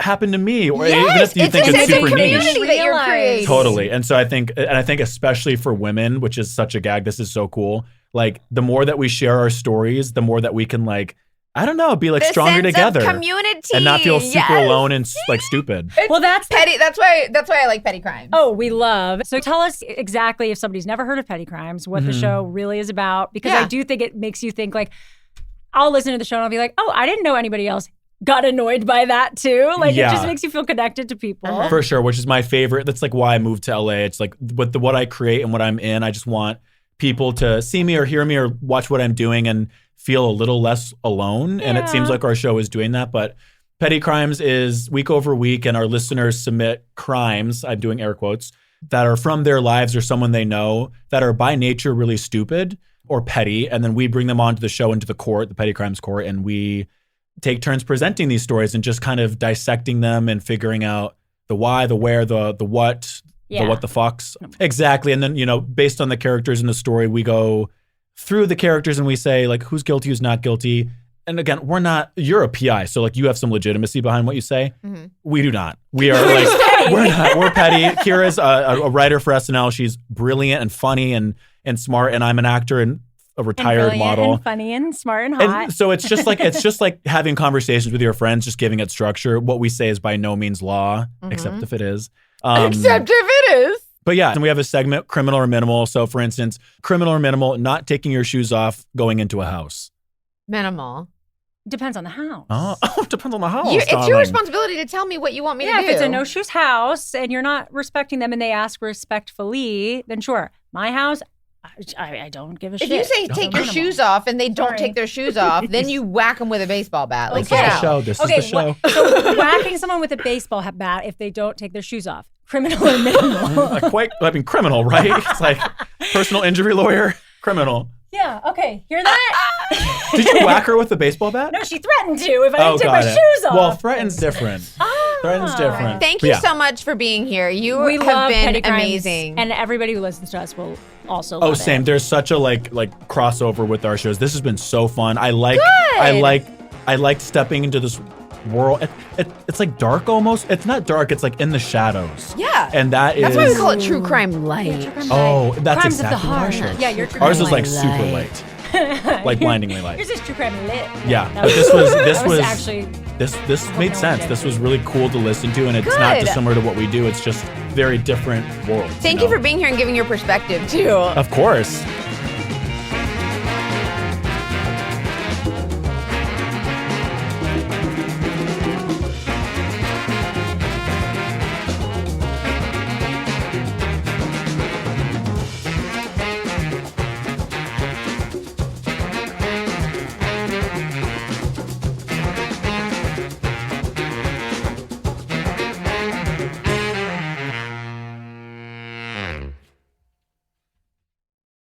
Speaker 4: happened to me. Or even if you think it's super
Speaker 2: community
Speaker 4: niche.
Speaker 2: that you're creating.
Speaker 4: Totally. And so I think especially for women, which is such a gag, this is so cool. Like the more that we share our stories, the more that we can like, I don't know, be like
Speaker 2: The
Speaker 4: stronger
Speaker 2: sense
Speaker 4: together.
Speaker 2: of community.
Speaker 4: And not feel super
Speaker 2: Yes.
Speaker 4: alone and like stupid.
Speaker 3: Well, that's
Speaker 2: Petty. That's why I like petty crimes.
Speaker 3: Oh, we love. So tell us exactly, if somebody's never heard of petty crimes, what the show really is about. Because
Speaker 2: Yeah.
Speaker 3: I do think it makes you think, like, I'll listen to the show and I'll be like, oh, I didn't know anybody else got annoyed by that too. Like,
Speaker 4: Yeah.
Speaker 3: it just makes you feel connected to people.
Speaker 4: For sure, which is my favorite. That's like why I moved to LA. It's like what I create and what I'm in. I just want people to see me or hear me or watch what I'm doing and feel a little less alone. And it seems like our show is doing that. But Petty Crimes is week over week, and our listeners submit crimes, I'm doing air quotes, that are from their lives or someone they know that are by nature really stupid or petty. And then we bring them onto the show, into the court, the Petty Crimes court, and we take turns presenting these stories and just kind of dissecting them and figuring out the why, the where, the what, the what the fucks. Exactly. And then, based on the characters in the story, we go through the characters and we say, like, who's guilty, who's not guilty. And again, you're a PI, so like you have some legitimacy behind what you say. We do not. We are like, we're petty. Kira's a writer for SNL. She's brilliant and funny and smart. And I'm an actor and a retired model.
Speaker 3: And funny and smart and hot.
Speaker 4: And so it's just like having conversations with your friends, just giving it structure. What we say is by no means law, except if it is.
Speaker 2: Except if it is.
Speaker 4: But yeah, and we have a segment, criminal or minimal. So for instance, criminal or minimal, not taking your shoes off going into a house.
Speaker 2: Minimal.
Speaker 3: Depends on the house.
Speaker 4: Oh, it depends on the house.
Speaker 2: It's your
Speaker 4: darling.
Speaker 2: responsibility to tell me what you want me to do.
Speaker 3: If it's a no shoes house and you're not respecting them and they ask respectfully, then sure. My house, I don't give a shit.
Speaker 2: If you say take your shoes off and they don't take their shoes off, then you whack them with a baseball bat. Like,
Speaker 4: This is
Speaker 2: get
Speaker 4: the
Speaker 2: out.
Speaker 4: show. This is the show.
Speaker 3: So whacking someone with a baseball bat if they don't take their shoes off, criminal or minimal?
Speaker 4: Criminal, right? It's like personal injury lawyer, criminal.
Speaker 3: Yeah. Okay. Hear that?
Speaker 4: Did you whack her with a baseball bat?
Speaker 3: No, she threatened to if I didn't take my shoes off.
Speaker 4: Well, threaten's different. Threaten's different.
Speaker 2: Thank
Speaker 4: But
Speaker 2: you
Speaker 4: yeah.
Speaker 2: so much for being here. You
Speaker 3: we
Speaker 2: have
Speaker 3: love
Speaker 2: been
Speaker 3: petty crimes,
Speaker 2: amazing.
Speaker 3: and everybody who listens to us will also
Speaker 4: Oh,
Speaker 3: love
Speaker 4: same.
Speaker 3: it.
Speaker 4: There's such a like crossover with our shows. This has been so fun. I like stepping into this world. It's like dark almost. It's not dark. It's like in the shadows.
Speaker 2: Yeah.
Speaker 4: And that's
Speaker 2: That's why we call it True Crime Light.
Speaker 4: Oh, that's
Speaker 3: Crimes of the
Speaker 4: exactly what our
Speaker 3: heart.
Speaker 4: show is.
Speaker 3: Yeah, your true
Speaker 4: Ours
Speaker 3: crime
Speaker 4: is like
Speaker 2: light.
Speaker 4: super late. Like blindingly light.
Speaker 3: Yours is true crime lit.
Speaker 4: Yeah,
Speaker 3: That
Speaker 4: but this was
Speaker 3: actually
Speaker 4: this made sense. This was really cool to listen to, and it's not
Speaker 2: Good.
Speaker 4: dissimilar to what we do. It's just very different worlds.
Speaker 2: Thank you for being here and giving your perspective, too.
Speaker 4: Of course.